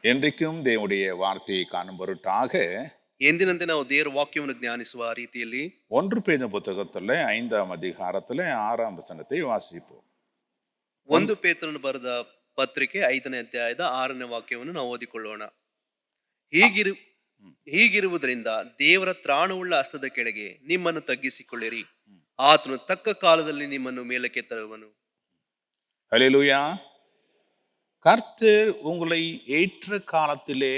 என்றைக்கும் தேவனுடைய வார்த்தையை காணும் பொருட்டாக ಎಂದಿನಂತೆ ನಾವು ದೇವರ ವಾಕ್ಯವನ್ನು ಜ್ಞಾನಿಸುವ ರೀತಿಯಲ್ಲಿ 1 பேதுரு புத்தகத்துல 5ஆம் அதிகாரத்துல 6ஆம் வசனத்தை வாசிப்போம். 1 ಪೇತ್ರನು ಬರೆದ ಪತ್ರಿಕೆ 5ನೇ ಅಧ್ಯಾಯದ 6ನೇ ವಾಕ್ಯವನ್ನು ನಾವು ಓದಿಕೊಳ್ಳೋಣ. ಹೀಗಿರುವುದರಿಂದ ದೇವರ ತ್ರಾಣವುಳ್ಳ ಹಸ್ತದ ಕೆಳಗೆ ನಿಮ್ಮನ್ನು ತಗ್ಗಿಸಿಕೊಳ್ಳಿರಿ, ಆತನು ತಕ್ಕ ಕಾಲದಲ್ಲಿ ನಿಮ್ಮನ್ನು ಮೇಲಕ್ಕೆ ತರುವನು. ஹல்லேலூயா. கர்த்தர் உங்களை ஏற்ற காலத்திலே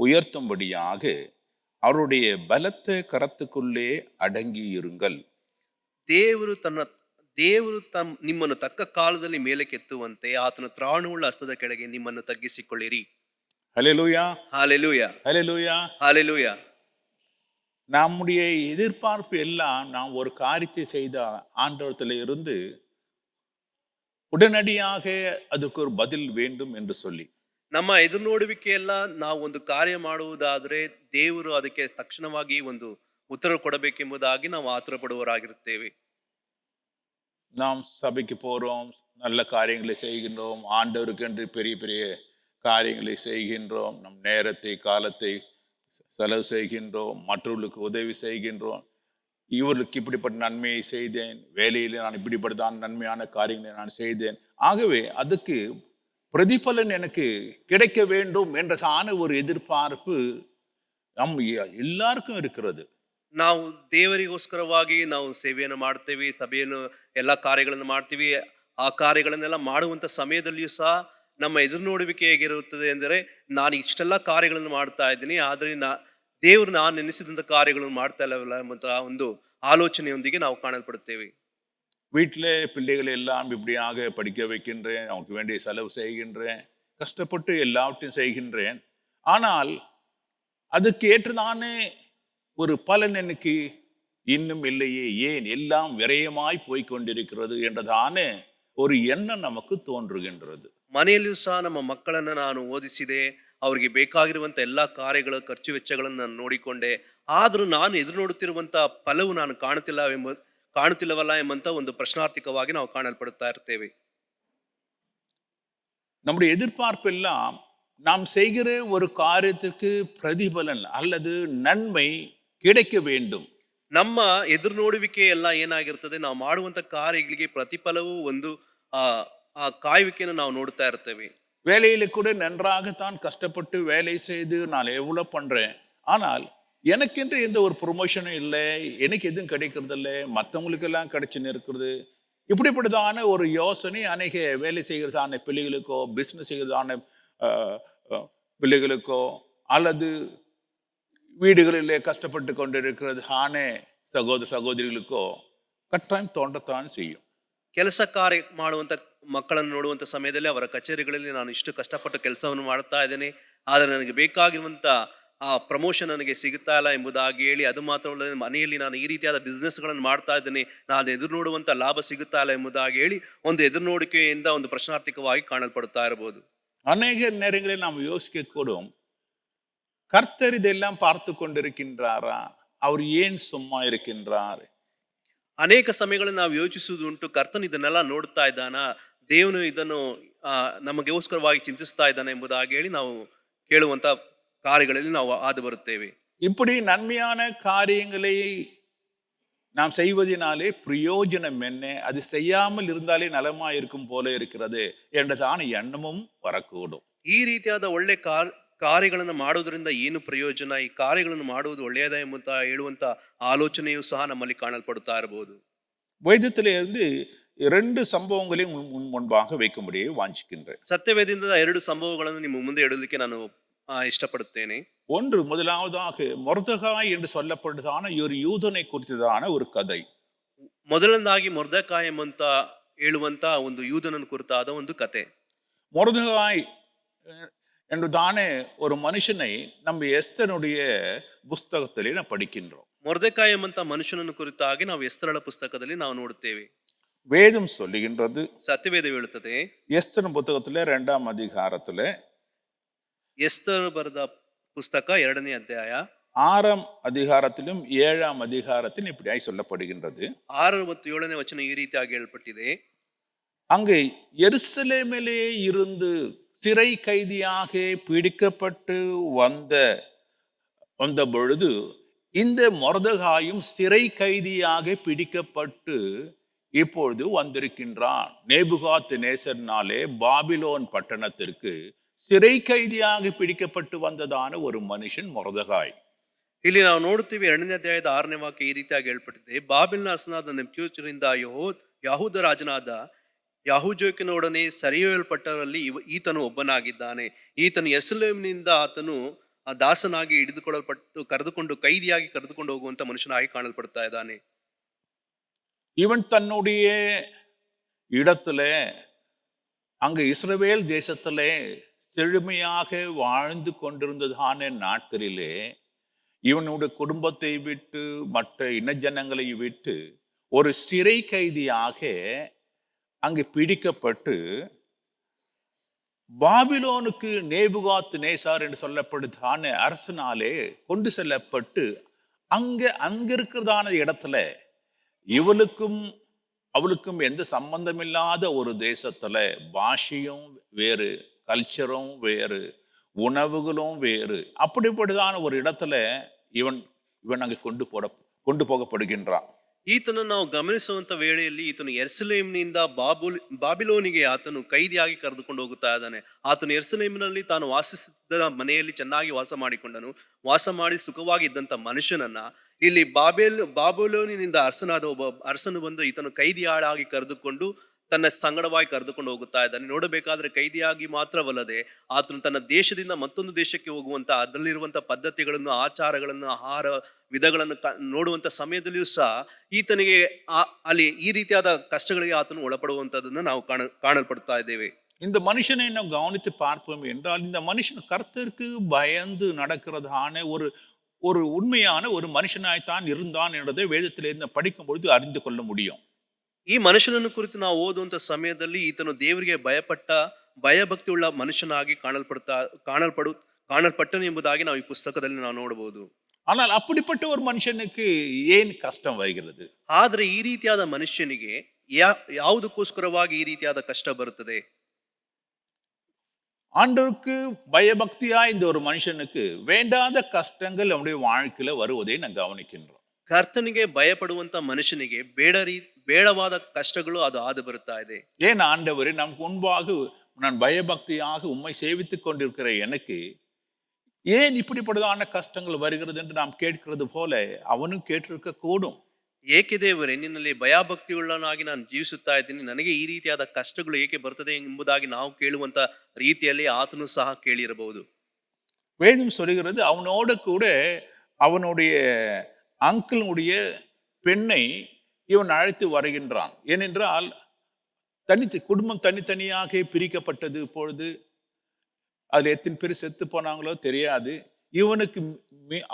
உயர்த்தும்படியாக அவருடைய பலத்த கரத்துக்குள்ளே அடங்கி இருங்கள். ದೇವರು ನಿಮ್ಮನ್ನು ತಕ್ಕ ಕಾಲದಲ್ಲಿ ಮೇಲಕ್ಕೆತ್ತುವಂತೆ ಆತನ ತ್ರಾಣವುಳ್ಳ ಹಸ್ತದ ಕೆಳಗೆ ನಿಮ್ಮನ್ನು ತಗ್ಗಿಸಿಕೊಳ್ಳಿರಿ. ஹல்லேலூயா. ஹalleluya. ஹல்லேலூயா. ஹalleluya. நம்முடைய எதிர்பார்ப்பு எல்லாம் நாம் ஒரு காரியத்தை செய்த ஆண்டவரத்தில் இருந்து உடனடியாக அதுக்கு ஒரு பதில் வேண்டும் என்று சொல்லி ನಮ್ಮ ಎದುರು ನೋಡುವಿಕೆ ಎಲ್ಲ ನಾವು ಒಂದು ಕಾರ್ಯ ಮಾಡುವುದಾದರೆ ದೇವರು ಅದಕ್ಕೆ ತಕ್ಷಣವಾಗಿ ಒಂದು ಉತ್ತರ ಕೊಡಬೇಕೆಂಬುದಾಗಿ ನಾವು ಆತುರ ಪಡುವವರಾಗಿರುತ್ತೇವೆ. நாம் சபைக்கு போறோம், நல்ல காரியங்களை செய்கின்றோம், ஆண்டவருக்கென்று பெரிய பெரிய காரியங்களை செய்கின்றோம், நம் நேரத்தை காலத்தை செலவு செய்கின்றோம், மற்றவர்களுக்கு உதவி செய்கின்றோம். இவர்களுக்கு இப்படிப்பட்ட நன்மையை செய்தேன், வேலையில் நான் இப்படிப்பட்டதான் நன்மையான காரியங்களை நான் செய்தேன், ஆகவே அதுக்கு பிரதிபலன் எனக்கு கிடைக்க வேண்டும் என்றதான ஒரு எதிர்பார்ப்பு நம் எல்லாருக்கும் இருக்கிறது. ನಾವು ದೇವರಿಗೋಸ್ಕರವಾಗಿ ನಾವು ಸೇವೆಯನ್ನು ಮಾಡ್ತೇವೆ, ಸಭೆಯನ್ನು ಎಲ್ಲ ಕಾರ್ಯಗಳನ್ನು ಮಾಡ್ತೀವಿ. ಆ ಕಾರ್ಯಗಳನ್ನೆಲ್ಲ ಮಾಡುವಂತ ಸಮಯದಲ್ಲಿಯೂ ಸಹ ನಮ್ಮ ಎದುರು ನೋಡುವಿಕೆ ಹೇಗಿರುತ್ತದೆ ಅಂದರೆ, ನಾನು ಇಷ್ಟೆಲ್ಲ ಕಾರ್ಯಗಳನ್ನು ಮಾಡ್ತಾ ಇದ್ದೀನಿ, ಆದರೆ ದೇವರು ನಾನು ನೆನೆಸಿದಂತ ಕಾರ್ಯಗಳನ್ನು ಮಾಡ್ತಾ ಇಲ್ಲವಲ್ಲ ಎಂಬಂತಹ ಒಂದು ಆಲೋಚನೆಯೊಂದಿಗೆ ನಾವು ಕಾಣಲ್ಪಡುತ್ತೇವೆ. வீட்டில் பிள்ளைகளை எல்லாம் இப்படியாக படிக்க வைக்கின்றேன், அவனுக்கு வேண்டிய செலவு செய்கின்றேன், கஷ்டப்பட்டு எல்லாவற்றையும் செய்கின்றேன், ஆனால் அதுக்கு ஏற்றதானே ஒரு பலன் எனக்கு இன்னும் இல்லையே, ஏன் எல்லாம் விரயமாய் போய்கொண்டிருக்கிறது என்றதான ஒரு எண்ணம் நமக்கு தோன்றுகின்றது. ಮನೆಯಲ್ಲಿಯೂ ಸಹ ನಮ್ಮ ಮಕ್ಕಳನ್ನ ನಾನು ಓದಿಸಿದೆ, ಅವರಿಗೆ ಬೇಕಾಗಿರುವಂತ ಎಲ್ಲಾ ಕಾರ್ಯಗಳ ಖರ್ಚು ವೆಚ್ಚಗಳನ್ನು ನಾನು ನೋಡಿಕೊಂಡೆ, ಆದರೂ ನಾನು ಎದುರು ನೋಡುತ್ತಿರುವಂತ ಫಲವು ನಾನು ಕಾಣುತ್ತಿಲ್ಲವಲ್ಲ ಎಂಬಂತ ಒಂದು ಪ್ರಶ್ನಾರ್ಥಕವಾಗಿ ನಾವು ಕಾಣಲ್ಪಡುತ್ತಾ ಇರ್ತೇವೆ. நம்முடைய எதிர்பார்ப்பு எல்லாம் நாம் செய்கிற ஒரு காரியத்திற்கு பிரதிபலன் அல்லது நன்மை கிடைக்க வேண்டும். ನಮ್ಮ ಎದುರು ನೋಡುವಿಕೆ ಎಲ್ಲ ಏನಾಗಿರ್ತದೆ, ನಾವು ಮಾಡುವಂತ ಕಾರ್ಯಗಳಿಗೆ ಪ್ರತಿಫಲವು ಒಂದು ಆ ಕಾಯುವಿಕೆಯನ್ನು ನಾವು ನೋಡ್ತಾ ಇರ್ತೇವೆ. வேலையில கூட நன்றாகத்தான் கஷ்டப்பட்டு வேலை செய்து நான் எவ்வளவு பண்றேன், ஆனால் எனக்கென்று எந்த ஒரு ப்ரொமோஷனும் இல்லை, எனக்கு எதுவும் கிடைக்கிறது இல்லை, மற்றவங்களுக்கு எல்லாம் கிடைச்சுன்னு இருக்கிறது. இப்படிப்பட்டதான ஒரு யோசனை அநேக வேலை செய்கிறதான பிள்ளைகளுக்கோ, பிஸ்னஸ் செய்கிறதான பிள்ளைகளுக்கோ, அல்லது வீடுகளிலே கஷ்டப்பட்டு கொண்டிருக்கிறது ஆனே சகோதர சகோதரிகளுக்கோ கட்டாயம் தோன்றத்தான் செய்யும். ಕೆಲಸ ಕಾರ್ಯ ಮಾಡುವಂತ ಮಕ್ಕಳನ್ನು ನೋಡುವಂತ ಸಮಯದಲ್ಲಿ ಅವರ ಕಚೇರಿಗಳಲ್ಲಿ ನಾನು ಇಷ್ಟು ಕಷ್ಟಪಟ್ಟು ಕೆಲಸವನ್ನು ಮಾಡ್ತಾ ಇದ್ದೇನೆ, ಆದರೆ ನನಗೆ ಬೇಕಾಗಿರುವಂತ ಆ ಪ್ರಮೋಷನ್ ನನಗೆ ಸಿಗುತ್ತಾ ಇಲ್ಲ ಎಂಬುದಾಗಿ ಹೇಳಿ, ಅದು ಮಾತ್ರವಲ್ಲದೆ ಮನೆಯಲ್ಲಿ ನಾನು ಈ ರೀತಿಯಾದ ಬಿಸ್ನೆಸ್ಗಳನ್ನು ಮಾಡ್ತಾ ಇದ್ದೇನೆ, ನಾನು ಎದುರು ನೋಡುವಂತ ಲಾಭ ಸಿಗುತ್ತಾ ಇಲ್ಲ ಎಂಬುದಾಗಿ ಹೇಳಿ ಒಂದು ಎದುರು ನೋಡಿಕೆಯಿಂದ ಒಂದು ಪ್ರಶ್ನಾರ್ಥಕವಾಗಿ ಕಾಣಲ್ಪಡುತ್ತಾ ಇರಬಹುದು. ಅನೇಕ நேரங்களில் நாம் யோசிக்க கூடும், கர்த்தர் இதெல்லாம் பார்த்து கொண்டிருக்கின்றாரா, அவர் ஏன் சும்மா இருக்கின்றார்? ಅನೇಕ ಸಮಯಗಳಲ್ಲಿ ನಾವು ಯೋಚಿಸುವುದುಂಟು, ಕರ್ತನು ಇದನ್ನೆಲ್ಲ ನೋಡ್ತಾ ಇದ್ದಾನ, ದೇವನು ಇದನ್ನು ನಮಗೋಸ್ಕರವಾಗಿ ಚಿಂತಿಸ್ತಾ ಇದ್ದಾನೆ ಎಂಬುದಾಗಿ ಹೇಳಿ ನಾವು ಕೇಳುವಂತ ಕಾರ್ಯಗಳಲ್ಲಿ ನಾವು ஆது ಬರುತ್ತೇವೆ. இப்படி நன்மையான காரியங்களை நாம் செய்வதனாலே பிரயோஜனம் என்ன, அது செய்யாமல் இருந்தாலே நலமா இருக்கும் போல இருக்கிறது என்றதான எண்ணமும் வரக்கூடும். ಈ ರೀತಿಯಾದ ಒಳ್ಳೆ ಕಾರ್ಯಗಳನ್ನು ಮಾಡುವುದರಿಂದ ಏನು ಪ್ರಯೋಜನ, ಈ ಕಾರ್ಯಗಳನ್ನು ಮಾಡುವುದು ಒಳ್ಳೆಯದ ಎಂಬಂತ ಹೇಳುವಂತ ಆಲೋಚನೆಯೂ ಸಹ ನಮ್ಮಲ್ಲಿ ಕಾಣಲ್ಪಡುತ್ತಾ ಇರಬಹುದು. வேதத்திலே இருந்து 2 சம்பவங்களையும் முன்பாக வைக்கும்படி வாஞ்சிக்கின்றேன். ಸತ್ಯವೇದದಿಂದ 2 ಸಂಭವಗಳನ್ನು ನಿಮ್ಮ ಮುಂದೆ ಇಡಲಿಕ್ಕೆ ನಾನು ಇಷ್ಟಪಡುತ್ತೇನೆ. ஒன்று, முதலாவதாக மொர்தெகாய் என்று சொல்லப்படுதான ஒரு யூதனை குறித்ததான ஒரு கதை. ಮೊದಲನೇದಾಗಿ ಮೊರ್ದೆಕಾಯ್ ಎಂಬಂತ ಹೇಳುವಂತ ಒಂದು ಯೂದನನ್ನು ಕುರಿತಾದ ಒಂದು ಕತೆ. மொர்தெகாய் என்றுதானே ஒரு மனுஷனை நம்ம எஸ்தருடைய புஸ்தகத்திலே ನಾವು படிக்கின்றோம். ಮೊರ್ದೆಕಾಯ್ ಎಂಬಂತ ಮನುಷ್ಯನನ್ನು ಕುರಿತಾಗಿ ನಾವು ಎಸ್ತರಳ ಪುಸ್ತಕದಲ್ಲಿ ನಾವು ನೋಡುತ್ತೇವೆ. வேதம் சொல்லுகின்றது, ಸತ್ಯವೇದ ಹೇಳುತ್ತದೆ, எஸ்தர் புத்தகத்திலே 2ஆம் அதிகாரத்திலே, ಎಸ್ತರ್ ಬರೆದ ಪುಸ್ತಕ 2ನೇ ಅಧ್ಯಾಯ 6ஆம் அதிகாரத்திலும் 7ஆம் அதிகாரத்திலும் இப்படியாய் சொல்லப்படுகின்றது. 6 ಮತ್ತು 7ನೇ ವಚನ ಈ ರೀತಿಯಾಗಿ ಹೇಳಲ್ಪಟ್ಟಿದೆ. அங்கு எருசலேமிலே இருந்து சிறை கைதியாக பிடிக்கப்பட்டு வந்த வந்த பொழுது இந்த மொர்தெகாயும் சிறை கைதியாக பிடிக்கப்பட்டு இப்பொழுது வந்திருக்கின்றான். நேபுகாத் நேசர்னாலே பாபிலோன் பட்டணத்திற்கு சிறை கைதியாக பிடிக்கப்பட்டு வந்ததான ஒரு ಮನುಷ್ಯನ್ ಮೊರ್ದೆಗಾಯ್. ಇಲ್ಲಿ ನಾವು ನೋಡುತ್ತೀವಿ 2ನೇ ಅಧ್ಯಾಯದ 6ನೇ ವಾಕ್ಯ ಈ ರೀತಿಯಾಗಿ ಹೇಳ್ಪಟ್ಟಿದೆ. ಬಾಬಿಲ್ನ ಅರಸನಾದ ನೆಬೂಕದ್ನೆಚ್ಚರನಿಂದ ಯಹೂದ ರಾಜನಾದ ಯಾಹುಜೋಕಿನೊಡನೆ ಸೆರೆಯೊಯ್ಯಲ್ಪಟ್ಟವರಲ್ಲಿ ಈತನು ಒಬ್ಬನಾಗಿದ್ದಾನೆ. ಈತನು ಯೆರೂಸಲೇಮಿನಿಂದ ಆತನು ದಾಸನಾಗಿ ಹಿಡಿದುಕೊಳ್ಳಲ್ಪಟ್ಟು ಕರೆದುಕೊಂಡು ಕರೆದುಕೊಂಡು ಹೋಗುವಂತ ಮನುಷ್ಯನಾಗಿ ಕಾಣಲ್ಪಡ್ತಾ ಇದ್ದಾನೆ. இவன் தன்னுடைய இடத்துல அங்கு இஸ்ரவேல் தேசத்திலே செழுமையாக வாழ்ந்து கொண்டிருந்ததான நாட்களிலே இவனுடைய குடும்பத்தை விட்டு மற்ற இனஜனங்களை விட்டு ஒரு சிறை கைதியாக அங்கு பிடிக்கப்பட்டு பாபிலோனுக்கு நேபுகாத் நேசார் என்று சொல்லப்படுதான அரசனாலே கொண்டு செல்லப்பட்டு அங்க இருக்கிறதான இடத்துல இவளுக்கும் அவளுக்கும் எந்த சம்பந்தமில்லாத ஒரு தேசத்துல பாஷையும் வேறு, கல்ச்சரும் வேறு, உணவுகளும் வேறு, அப்படிப்பட்டதான ஒரு இடத்துல இவன் இவன் அங்கே கொண்டு போகப்படுகின்றான். ಈತನನ್ನು ನಾವು ಗಮನಿಸುವಂತ ವೇಳೆಯಲ್ಲಿ ಈತನು ಯೆರೂಸಲೇಮಿನಿಂದ ಬಾಬಿಲೋನಿಗೆ ಆತನು ಕೈದಿಯಾಗಿ ಕರೆದುಕೊಂಡು ಹೋಗುತ್ತಾ ಇದ್ದಾನೆ. ಆತನು ಯೆರೂಸಲೇಮಿನಲ್ಲಿ ತಾನು ವಾಸಿಸಿದ್ದ ಮನೆಯಲ್ಲಿ ಚೆನ್ನಾಗಿ ವಾಸ ಮಾಡಿಕೊಂಡನು. ವಾಸ ಮಾಡಿ ಸುಖವಾಗಿ ಇದ್ದಂತ ಮನುಷ್ಯನನ್ನ ಇಲ್ಲಿ ಬಾಬಿಲೋನಿನಿಂದ ಅರಸನಾದ ಒಬ್ಬ ಅರಸನು ಬಂದು ಈತನು ಕೈದಿಯಾಳಾಗಿ ಕರೆದುಕೊಂಡು ತನ್ನ ಸಂಗಡವಾಗಿ ಕರೆದುಕೊಂಡು ಹೋಗುತ್ತಾ ಇದ್ದಾನೆ. ನೋಡಬೇಕಾದ್ರೆ ಕೈದಿಯಾಗಿ ಮಾತ್ರವಲ್ಲದೆ ಆತನು ತನ್ನ ದೇಶದಿಂದ ಮತ್ತೊಂದು ದೇಶಕ್ಕೆ ಹೋಗುವಂತ ಅದರಲ್ಲಿರುವಂತ ಪದ್ಧತಿಗಳನ್ನು, ಆಚಾರಗಳನ್ನು, ಆಹಾರ ವಿಧಗಳನ್ನು ನೋಡುವಂತ ಸಮಯದಲ್ಲಿಯೂ ಸಹ ಈತನಿಗೆ ಅಲ್ಲಿ ಈ ರೀತಿಯಾದ ಕಷ್ಟಗಳಿಗೆ ಆತನು ಒಳಪಡುವಂತದನ್ನು ನಾವು ಕಾಣಲ್ಪಡ್ತಾ ಇದ್ದೇವೆ. இந்த மனுஷனை நாம் கவனித்து பார்ப்போம் என்றால் இந்த மனுஷன் கர்த்தருக்கு பயந்து நடக்கிறதான ஒரு உண்மையான ஒரு மனுஷனாய்த்தான் இருந்தான் என்றதை வேதத்திலிருந்து படிக்கும் பொழுது அறிந்து கொள்ள முடியும். ಈ ಮನುಷ್ಯನನ್ನು ಕುರಿತು ನಾವು ಓದುವಂತ ಸಮಯದಲ್ಲಿ ಈತನು ದೇವರಿಗೆ ಭಯಭಕ್ತಿ ಉಳ್ಳ ಮನುಷ್ಯನಾಗಿ ಕಾಣಲ್ಪಟ್ಟನು ಎಂಬುದಾಗಿ ನಾವು ಈ ಪುಸ್ತಕದಲ್ಲಿ ನಾವು ನೋಡಬಹುದು. ஆனால் அப்படிப்பட்ட ஒரு மனுஷனுக்கு ஏன் கஷ்டம் வருகிறது? ಆದ್ರೆ ಈ ರೀತಿಯಾದ ಮನುಷ್ಯನಿಗೆ ಯಾವುದಕ್ಕೋಸ್ಕರವಾಗಿ ಈ ರೀತಿಯಾದ ಕಷ್ಟ ಬರುತ್ತದೆ? ஆண்டவருக்கு பயபக்தியா இந்த ஒரு மனுஷனுக்கு வேண்டாத கஷ்டங்கள் அவனுடைய வாழ்க்கையில வருவதை நான் கவனிக்கின்றோம். ಕರ್ತನಿಗೆ ಭಯಪಡುವಂತ ಮನುಷ್ಯನಿಗೆ ಬೇಡವಾದ ಕಷ್ಟಗಳು ಅದು ಆದು ಬರುತ್ತಾ ಇದೆ. ஏன் ஆண்டவரே நமக்கு முன்பாக நான் பயபக்தியாக உம்மை சேவித்துக் கொண்டிருக்கிற எனக்கு ஏன் இப்படிப்பட்டதான கஷ்டங்கள் வருகிறது என்று நாம் கேட்கிறது போல அவனும் கேட்டிருக்க கூடும். ಏಕೆ ದೇವರೇ ನಿನ್ನಲ್ಲಿ ಭಯಭಕ್ತಿಯುಳ್ಳನಾಗಿ ನಾನು ಜೀವಿಸುತ್ತಾ ಇದ್ದೀನಿ, ನನಗೆ ಈ ರೀತಿಯಾದ ಕಷ್ಟಗಳು ಏಕೆ ಬರ್ತದೆ ಎಂಬುದಾಗಿ ನಾವು ಕೇಳುವಂತ ರೀತಿಯಲ್ಲಿ ಆತನು ಸಹ ಕೇಳಿರಬಹುದು. வேதம் சொல்கிறது அவனோடு கூட அவனுடைய அங்கிளுடைய பெண்ணை இவன் அழைத்து வருகின்றான். ஏனென்றால் குடும்பம் தனித்தனியாக பிரிக்கப்பட்டது. இப்பொழுது அதுல எத்தனை பேர் செத்து போனாங்களோ தெரியாது. இவனுக்கு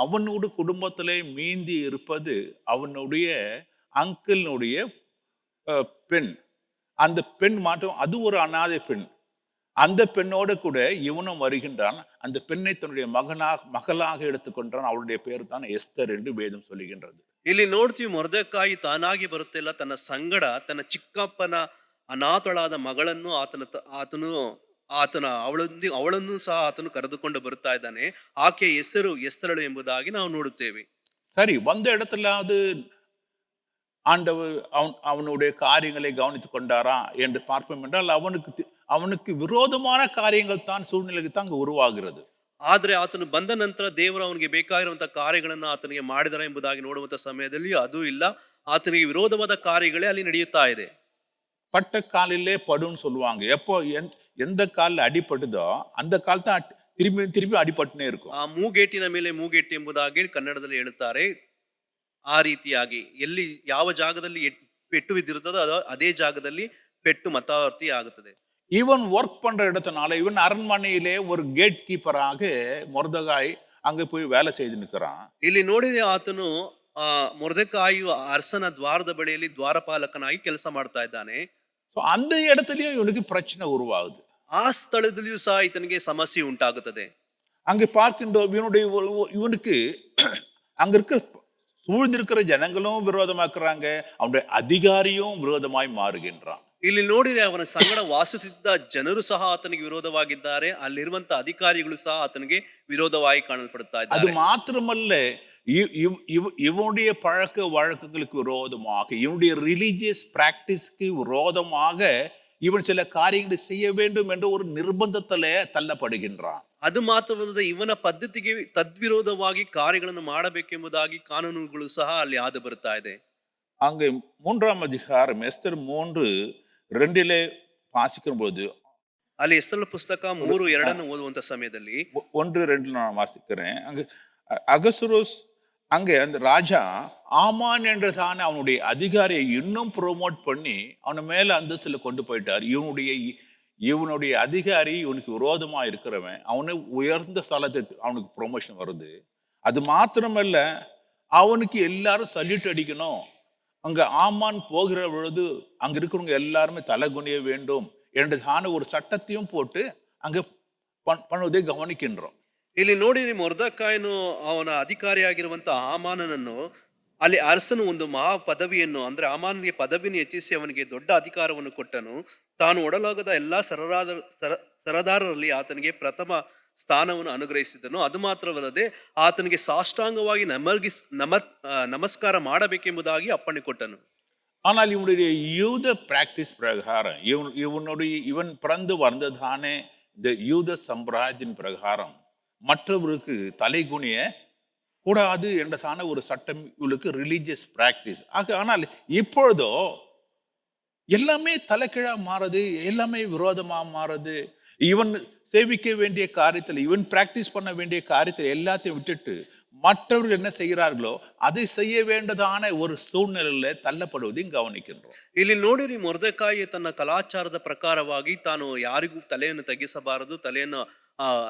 அவனோட குடும்பத்திலே மீந்தி இருப்பது அவனுடைய அங்கிளுடைய பெண். அந்த பெண் மாற்றம் அது ஒரு அனாதை பெண். அந்த பெண்ணோடு கூட இவனும் வருகின்றான். அந்த பெண்ணை தன்னுடைய மகளாக எடுத்துக்கொண்டான். அவளுடைய பேர் தான் எஸ்தர் என்று வேதம் சொல்லுகின்றது. ಇಲ್ಲಿ ನೋಡ್ತೀವಿ, ಮೊರ್ದೆಕಾಯಿ ತಾನಾಗಿ ಬರುತ್ತಿಲ್ಲ, ತನ್ನ ಸಂಗಡ ತನ್ನ ಚಿಕ್ಕಪ್ಪನ ಅನಾಥಳಾದ ಮಗಳನ್ನು ಅವಳನ್ನು ಸಹ ಆತನು ಕರೆದುಕೊಂಡು ಬರುತ್ತಾ ಇದ್ದಾನೆ. ಆಕೆ ಹೆಸರು ಎಸ್ತರಳು ಎಂಬುದಾಗಿ ನಾವು ನೋಡುತ್ತೇವೆ. சரி, வந்த இடத்துலாவது ஆண்டவர் அவனுடைய காரியங்களை கவனித்துக் கொண்டாரா என்று பார்ப்போம் என்றால் அவனுக்கு விரோதமான காரியங்கள் தான் சூழ்நிலைக்கு தான் அங்கு உருவாகிறது. ಆದ್ರೆ ಆತನು ಬಂದ ನಂತರ ದೇವರು ಅವನಿಗೆ ಬೇಕಾಗಿರುವಂತಹ ಕಾರ್ಯಗಳನ್ನ ಆತನಿಗೆ ಮಾಡಿದರ ಎಂಬುದಾಗಿ ನೋಡುವಂತ ಸಮಯದಲ್ಲಿ ಅದು ಇಲ್ಲ. ಆತನಿಗೆ ವಿರೋಧವಾದ ಕಾರ್ಯಗಳೇ ಅಲ್ಲಿ ನಡೆಯುತ್ತಾ ಇದೆ. பட்ட காலிலே படுன்னு சொல்லுவாங்க. எப்போ எந்த காலில் அடிபட்டுதோ அந்த கால் தான் திரும்பி அடிபட்டுனே இருக்கும். ಆ ಮೂಗೇಟಿನ ಮೇಲೆ ಮೂಗೇಟು ಎಂಬುದಾಗಿ ಕನ್ನಡದಲ್ಲಿ ಹೇಳುತ್ತಾರೆ. ಆ ರೀತಿಯಾಗಿ ಎಲ್ಲಿ ಯಾವ ಜಾಗದಲ್ಲಿ ಪೆಟ್ಟು ಬಿದ್ದಿರುತ್ತದೋ ಅದೇ ಜಾಗದಲ್ಲಿ ಪೆಟ್ಟು ಮತಾವರ್ತಿ ಆಗುತ್ತದೆ. இவன் ஒர்க் பண்ற இடத்தினால இவன் அரண்மனையிலே ஒரு கேட் கீப்பராக ಮೊರ್ದೆಗಾಯ್ அங்கே போய் வேலை செய்து நிற்கிறான். ಇಲ್ಲಿ ನೋಡಿದ್ರೆ ಆತನು ಮೊರ್ದೆಕಾಯಿ ಅರಸನ ದ್ವಾರದ ಬಳಿಯಲ್ಲಿ ದ್ವಾರಪಾಲಕನಾಗಿ ಕೆಲಸ ಮಾಡ್ತಾ ಇದ್ದಾನೆ. அந்த இடத்துலயும் இவனுக்கு பிரச்சனை உருவாகுது. ಆ ಸ್ಥಳದಲ್ಲಿಯೂ ಸಹ ಈತನಿಗೆ ಸಮಸ್ಯೆ ಉಂಟಾಗುತ್ತದೆ. அங்கே பார்க்கின்றோம் இவனுக்கு அங்க இருக்க சூழ்ந்திருக்கிற ஜனங்களும் விரோதமாக்குறாங்க. அவனுடைய அதிகாரியும் விரோதமாய் மாறுகின்றான். ಇಲ್ಲಿ ನೋಡಿದ್ರೆ ಅವನ ಸಂಗಡ ವಾಸಿಸುತ್ತಿದ್ದ ಜನರು ಸಹ ಆತನಿಗೆ ವಿರೋಧವಾಗಿದ್ದಾರೆ. ಅಲ್ಲಿರುವಂತ ಅಧಿಕಾರಿಗಳು ಸಹ ಆತನಿಗೆ ವಿರೋಧವಾಗಿ ಕಾಣಲ್ಪಡುತ್ತಾ அது ಇದ್ದಾರೆ. மாத்திரமல்ல, இவனுடைய பழக்க வழக்கங்களுக்கு விரோதமாக, இவனுடைய ரிலீஜியஸ் பிராக்டிஸ்க்கு விரோதமாக இவன் சில காரியங்களை செய்ய வேண்டும் என்ற ஒரு நிர்பந்தத்திலே தள்ளப்படுகின்றான். ಅದು ಮಾತ್ರವಲ್ಲದೆ ಇವನ ಪದ್ಧತಿಗೆ ತದ್ವಿರೋಧವಾಗಿ ಕಾರ್ಯಗಳನ್ನು ಮಾಡಬೇಕೆಂಬುದಾಗಿ ಕಾನೂನುಗಳು ಸಹ ಅಲ್ಲಿ ಹಾದು ಬರ್ತಾ ಇದೆ. அங்கே 3ஆம் அதிகாரம் எஸ்தர் 3:2 வாசிக்கும்போது, ಅಲ್ಲಿ ಎಸ್ತೇರನ ಪುಸ್ತಕ 3:2 ಓದುವಂತ ಸಮಯದಲ್ಲಿ 1-2 நான் வாசிக்கிறேன். அங்கு அகசுரோஸ், அங்கே அந்த ராஜா ஆமான் என்றதான அவனுடைய அதிகாரியை இன்னும் ப்ரோமோட் பண்ணி அவனை மேல அந்தஸ்துல கொண்டு போயிட்டார். இவனுடைய அதிகாரி இவனுக்கு விரோதமா இருக்கிறவன், அவனை உயர்ந்த ஸ்தலத்துக்கு அவனுக்கு ப்ரொமோஷன் வருது. அது மாத்திரமல்ல, அவனுக்கு எல்லாரும் சல்யூட் அடிக்கணும். அங்க ஆமான் போகிற பொழுது அங்க இருக்கிறவங்க எல்லாருமே தலை குனிய வேண்டும் என்றதான ஒரு சட்டத்தையும் போட்டு அங்க பண்ணுவதை கவனிக்கின்றோம். ಇಲ್ಲಿ ನೋಡಿರಿ, ಮೊರ್ದೆಕಾಯನು ಅವನ ಅಧಿಕಾರಿಯಾಗಿರುವಂತ ಹಾಮಾನನನ್ನು ಅಲ್ಲಿ ಅರಸನು ಒಂದು ಮಹಾ ಪದವಿಯನ್ನು, ಅಂದ್ರೆ ಹಾಮಾನನಿಗೆ ಪದವಿಯನ್ನು ಹೆಚ್ಚಿಸಿ ಅವನಿಗೆ ದೊಡ್ಡ ಅಧಿಕಾರವನ್ನು ಕೊಟ್ಟನು. ತಾನು ಒಡಲಾಗದ ಎಲ್ಲಾ ಸರದಾರರಲ್ಲಿ ಆತನಿಗೆ ಪ್ರಥಮ ಸ್ಥಾನವನ್ನು ಅನುಗ್ರಹಿಸಿದನು. ಅದು ಮಾತ್ರವಲ್ಲದೆ ಆತನಿಗೆ ಸಾಷ್ಟಾಂಗವಾಗಿ ನಮಸ್ಕಾರ ಮಾಡಬೇಕೆಂಬುದಾಗಿ ಅಪ್ಪಣೆ ಕೊಟ್ಟನು. ஆனால் இவனுடைய யூத பிராக்டிஸ் பிரகாரம், இவன் பிறந்து வந்ததானே இந்த யூத சம்பிரதாயத்தின் பிரகாரம் மற்றவருக்கு தலை குனிய கூடாது என்றதான ஒரு சட்டம் இவளுக்கு ரிலீஜியஸ் பிராக்டிஸ் ஆக. ஆனால் இப்பொழுதோ எல்லாமே தலைக்கீழா மாறுது, எல்லாமே விரோதமா மாறுது. இவன் சேவிக்க வேண்டிய காரியத்தில், இவன் பிராக்டிஸ் பண்ண வேண்டிய காரியத்தில் எல்லாத்தையும் விட்டுட்டு மற்றவர்கள் என்ன செய்கிறார்களோ அதை செய்ய வேண்டதான ஒரு சூழ்நிலையில தள்ளப்படுவதையும் கவனிக்கின்றோம். ಇಲ್ಲಿ ನೋಡಿರಿ, ಮೊರ್ದೆಕಾಯಿ ತನ್ನ ಕಲಾಚಾರದ ಪ್ರಕಾರವಾಗಿ ತಾನು ಯಾರಿಗೂ ತಲೆಯನ್ನು ತಗ್ಗಿಸಬಾರದು, ತಲೆಯನ್ನು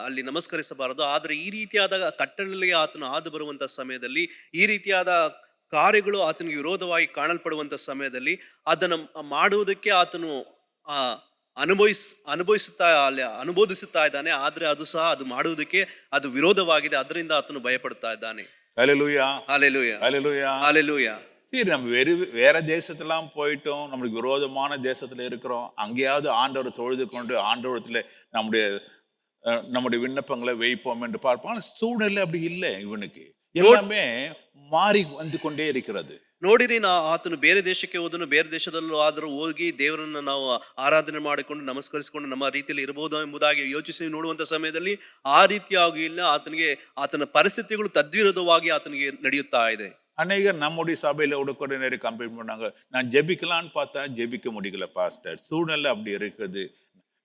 ಅಲ್ಲಿ ನಮಸ್ಕರಿಸಬಾರದು. ಆದ್ರೆ ಈ ರೀತಿಯಾದ ಕಟ್ಟಳೆಗೆ ಆತನು ಹಾದು ಬರುವಂತ ಸಮಯದಲ್ಲಿ, ಈ ರೀತಿಯಾದ ಕಾರ್ಯಗಳು ಆತನಿಗೆ ವಿರೋಧವಾಗಿ ಕಾಣಲ್ಪಡುವಂತ ಸಮಯದಲ್ಲಿ ಅದನ್ನು ಮಾಡುವುದಕ್ಕೆ ಆತನು ಆ ಅನುಬೋಧಿಸುತ್ತಾ ಇದ್ದಾನೆ. ಆದ್ರೆ ಅದು ಸಹ ಅದು ಮಾಡುವುದಕ್ಕೆ ಅದು ವಿರೋಧವಾಗಿದೆ. ಅದರಿಂದ ಆತನು ಭಯಪಡ್ತಾ ಇದ್ದಾನೆ. ஹல்லேலூயா, ஹல்லேலூயா, ஹல்லேலூயா. ஹல்லேலூயா. சரி, நம்ம வேற தேசத்தெல்லாம் போயிட்டோம், நம்மளுக்கு விரோதமான தேசத்துல இருக்கிறோம், அங்கேயாவது ஆண்டவர் தொழுது கொண்டு ஆண்டவரத்துல நம்முடைய விண்ணப்பங்களை வைப்போம் என்று பார்ப்போம். ஆனால் சூழ்நிலை அப்படி இல்லை. இவனுக்கு எல்லாமே மாறி வந்து கொண்டே இருக்கிறது. ನೋಡಿರಿ, ಆತನು ಬೇರೆ ದೇಶಕ್ಕೆ ಹೋದನು, ಬೇರೆ ದೇಶದಲ್ಲೂ ಆದರೂ ಹೋಗಿ ದೇವರನ್ನ ನಾವು ಆರಾಧನೆ ಮಾಡಿಕೊಂಡು ನಮಸ್ಕರಿಸಿಕೊಂಡು ನಮ್ಮ ರೀತಿಯಲ್ಲಿ ಇರಬಹುದು ಎಂಬುದಾಗಿ ಯೋಚಿಸಿ ನೋಡುವಂತ ಸಮಯದಲ್ಲಿ ಆ ರೀತಿಯಾಗಿ ಇಲ್ಲ. ಆತನ ಪರಿಸ್ಥಿತಿಗಳು ತದ್ವಿರೋಧವಾಗಿ ಆತನಿಗೆ ನಡೆಯುತ್ತಾ ಇದೆ. அநேகர் நம்முடைய சபையில கூட நிறைய கம்ப்ளைண்ட் பண்ணாங்க, நான் ஜெபிக்கலான்னு பார்த்தா ஜெபிக்க முடியல பாஸ்டர், சூழ்நிலை அப்படி இருக்குது,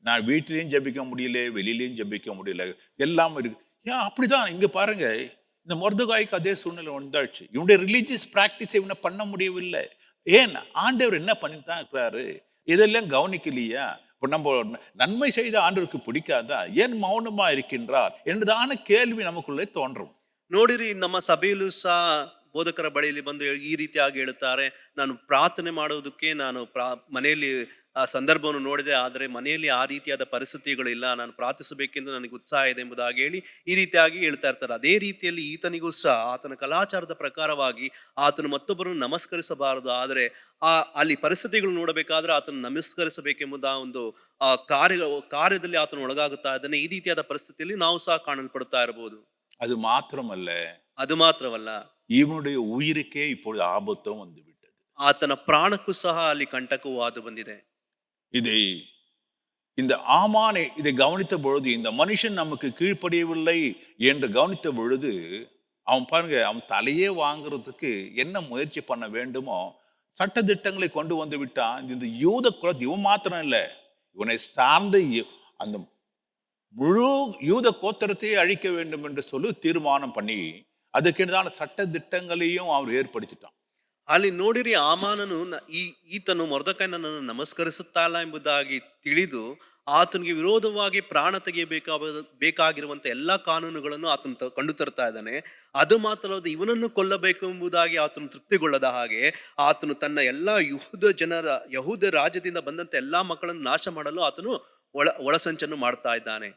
நான் வீட்டிலையும் ஜெபிக்க முடியல, வெளியிலையும் ஜெபிக்க முடியல, எல்லாம் இருக்கு. ஏன் அப்படிதான் இங்க பாருங்க, இந்த மொர்தெகாய்க்கு அதே சூழ்நிலை வந்தாச்சு. இவனுடைய ரிலீஜியஸ் பிராக்டிஸ் இவனை பண்ண முடியவில்லை. ஏன்? ஆண்டவர் என்ன பண்ணித்தான் இருக்கிறாரு, இதெல்லாம் கவனிக்கலையா? இப்போ நம்ம நன்மை செய்த ஆண்டவருக்கு பிடிக்காதா? ஏன் மௌனமா இருக்கின்றார் என்றுதான கேள்வி நமக்குள்ளே தோன்றும். ನೋಡಿರಿ, ನಮ್ಮ ಸಭೆಯಲ್ಲೂ ಸಹ ಬೋಧಕರ ಬಳಿಯಲ್ಲಿ ಬಂದು ಈ ರೀತಿಯಾಗಿ ಹೇಳುತ್ತಾರೆ, ನಾನು ಪ್ರಾರ್ಥನೆ ಮಾಡುವುದಕ್ಕೆ ನಾನು ಮನೆಯಲ್ಲಿ ಆ ಸಂದರ್ಭವನ್ನು ನೋಡಿದೆ, ಆದರೆ ಮನೆಯಲ್ಲಿ ಆ ರೀತಿಯಾದ ಪರಿಸ್ಥಿತಿಗಳಿಲ್ಲ, ನಾನು ಪ್ರಾರ್ಥಿಸಬೇಕೆಂದು ನನಗೆ ಉತ್ಸಾಹ ಇದೆ ಎಂಬುದಾಗಿ ಹೇಳಿ ಈ ರೀತಿಯಾಗಿ ಹೇಳ್ತಾ ಇರ್ತಾರೆ. ಅದೇ ರೀತಿಯಲ್ಲಿ ಈತನಿಗೂ ಸಹ ಆತನ ಕಲಾಚಾರದ ಪ್ರಕಾರವಾಗಿ ಆತನು ಮತ್ತೊಬ್ಬರನ್ನು ನಮಸ್ಕರಿಸಬಾರದು, ಆದರೆ ಅಲ್ಲಿ ಪರಿಸ್ಥಿತಿಗಳು ನೋಡಬೇಕಾದ್ರೆ ಆತನು ನಮಸ್ಕರಿಸಬೇಕೆಂಬುದ ಒಂದು ಕಾರ್ಯದಲ್ಲಿ ಆತನು ಒಳಗಾಗುತ್ತಾ ಇದ್ದಾನೆ. ಈ ರೀತಿಯಾದ ಪರಿಸ್ಥಿತಿಯಲ್ಲಿ ನಾವು ಸಹ ಕಾಣಲ್ಪಡುತ್ತಾ ಇರಬಹುದು. அது ಮಾತ್ರವಲ್ಲ, இவனுடைய உயிருக்கே இப்பொழுது ஆபத்தும் வந்து விட்டது. ಆತನ ಪ್ರಾಣಕ್ಕೂ ಸಹ ಅಲ್ಲಿ ಕಂಟಕವು ಹಾದು ಬಂದಿದೆ. இந்த ஆமானை இதை கவனித்த பொழுது, இந்த மனுஷன் நமக்கு கீழ்ப்படியவில்லை என்று கவனித்த பொழுது, அவன் பாருங்க, அவன் தலையே வாங்குறதுக்கு என்ன முயற்சி பண்ண வேண்டுமோ சட்ட திட்டங்களை கொண்டு வந்து விட்டான். இந்த யூத குலத்தை, இவன் மாத்திரம் இல்லை, இவனை சார்ந்த அந்த முழு யூத கோத்திரத்தையே அழிக்க வேண்டும் என்று சொல்லி தீர்மானம் பண்ணி ಅದಕ್ಕೆದಾன சட்ட திட்டங்களையும் அவர் ஏற்படுத்திட்டான். ಅಲ್ಲಿ ನೋಡಿರಿ, ಆಮಾನನು ಈತನು ಮೊರ್ದೆಕಾಯನನ್ನು ನಮಸ್ಕರಿಸುತ್ತಾ ಇಲ್ಲ ಎಂಬುದಾಗಿ ತಿಳಿದು ಆತನಿಗೆ ವಿರೋಧವಾಗಿ ಪ್ರಾಣ ತೆಗೆಯಬೇಕಾಗಿರುವಂತ ಎಲ್ಲಾ ಕಾನೂನುಗಳನ್ನು ಆತನು ಕಂಡು ತರ್ತಾ ಇದ್ದಾನೆ. ಅದು ಮಾತ್ರವಲ್ಲದೆ ಇವನನ್ನು ಕೊಲ್ಲಬೇಕು ಎಂಬುದಾಗಿ ಆತನು ತೃಪ್ತಿಗೊಳ್ಳದ ಹಾಗೆ ಆತನು ತನ್ನ ಎಲ್ಲಾ ಯಹೂದ ರಾಜ್ಯದಿಂದ ಬಂದಂತ ಎಲ್ಲಾ ಮಕ್ಕಳನ್ನು ನಾಶ ಮಾಡಲು ಆತನು ಒಳಸಂಚನ್ನು ಮಾಡ್ತಾ ಇದ್ದಾನೆ.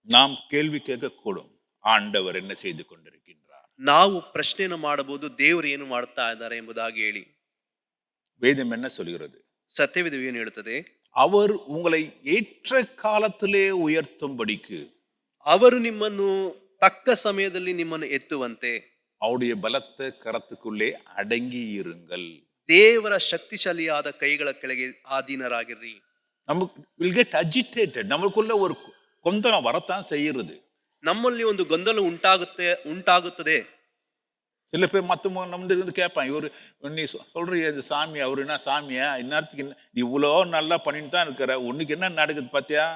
நாம் கேள்வி கேட்கக்கூடும், ஆண்டவர் என்ன செய்து கொண்டிருக்கின்றார்? ನಾವು ಪ್ರಶ್ನೆಯನ್ನು ಮಾಡಬಹುದು, ದೇವರು ಏನು ಮಾಡ್ತಾ ಇದ್ದಾರೆ ಎಂಬುದಾಗಿ ಹೇಳಿ. வேதம் என்ன சொல்கிறது? ಸತ್ಯವೇದವು ಏನು ಹೇಳುತ್ತದೆ? அவர் உங்களை ஏற்ற காலத்திலே உயர்த்தும்படிக்கு ಅವರು ನಿಮ್ಮನ್ನು ತಕ್ಕ ಸಮಯದಲ್ಲಿ ನಿಮ್ಮನ್ನು ಎತ್ತುವಂತೆ அவருடைய பலத்த கரத்துக்குள்ளே அடங்கி இருங்கள். ದೇವರ ಶಕ್ತಿಶಾಲಿಯಾದ ಕೈಗಳ ಕೆಳಗೆ ಆಧೀನರಾಗಿರ್ರಿ. நமக்கு வில் கெட் அஜிடேட்டட். நமக்குள்ள ஒரு கொந்தளம் வரத்தான் செய்கிறது. ನಮ್ಮಲ್ಲಿ ಒಂದು ಗೊಂದಲ ಉಂಟಾಗುತ್ತದೆ. சில பேர் மற்றவங்க நம்ம இருந்து கேட்பான், இவரு நீ சொல்றிய இது சாமி, அவரு என்ன சாமியா, இந்நேரத்துக்கு நீ இவ்வளோ நல்லா பண்ணிட்டு தான் இருக்கிற, உனக்கு என்ன நடக்குது பார்த்தியா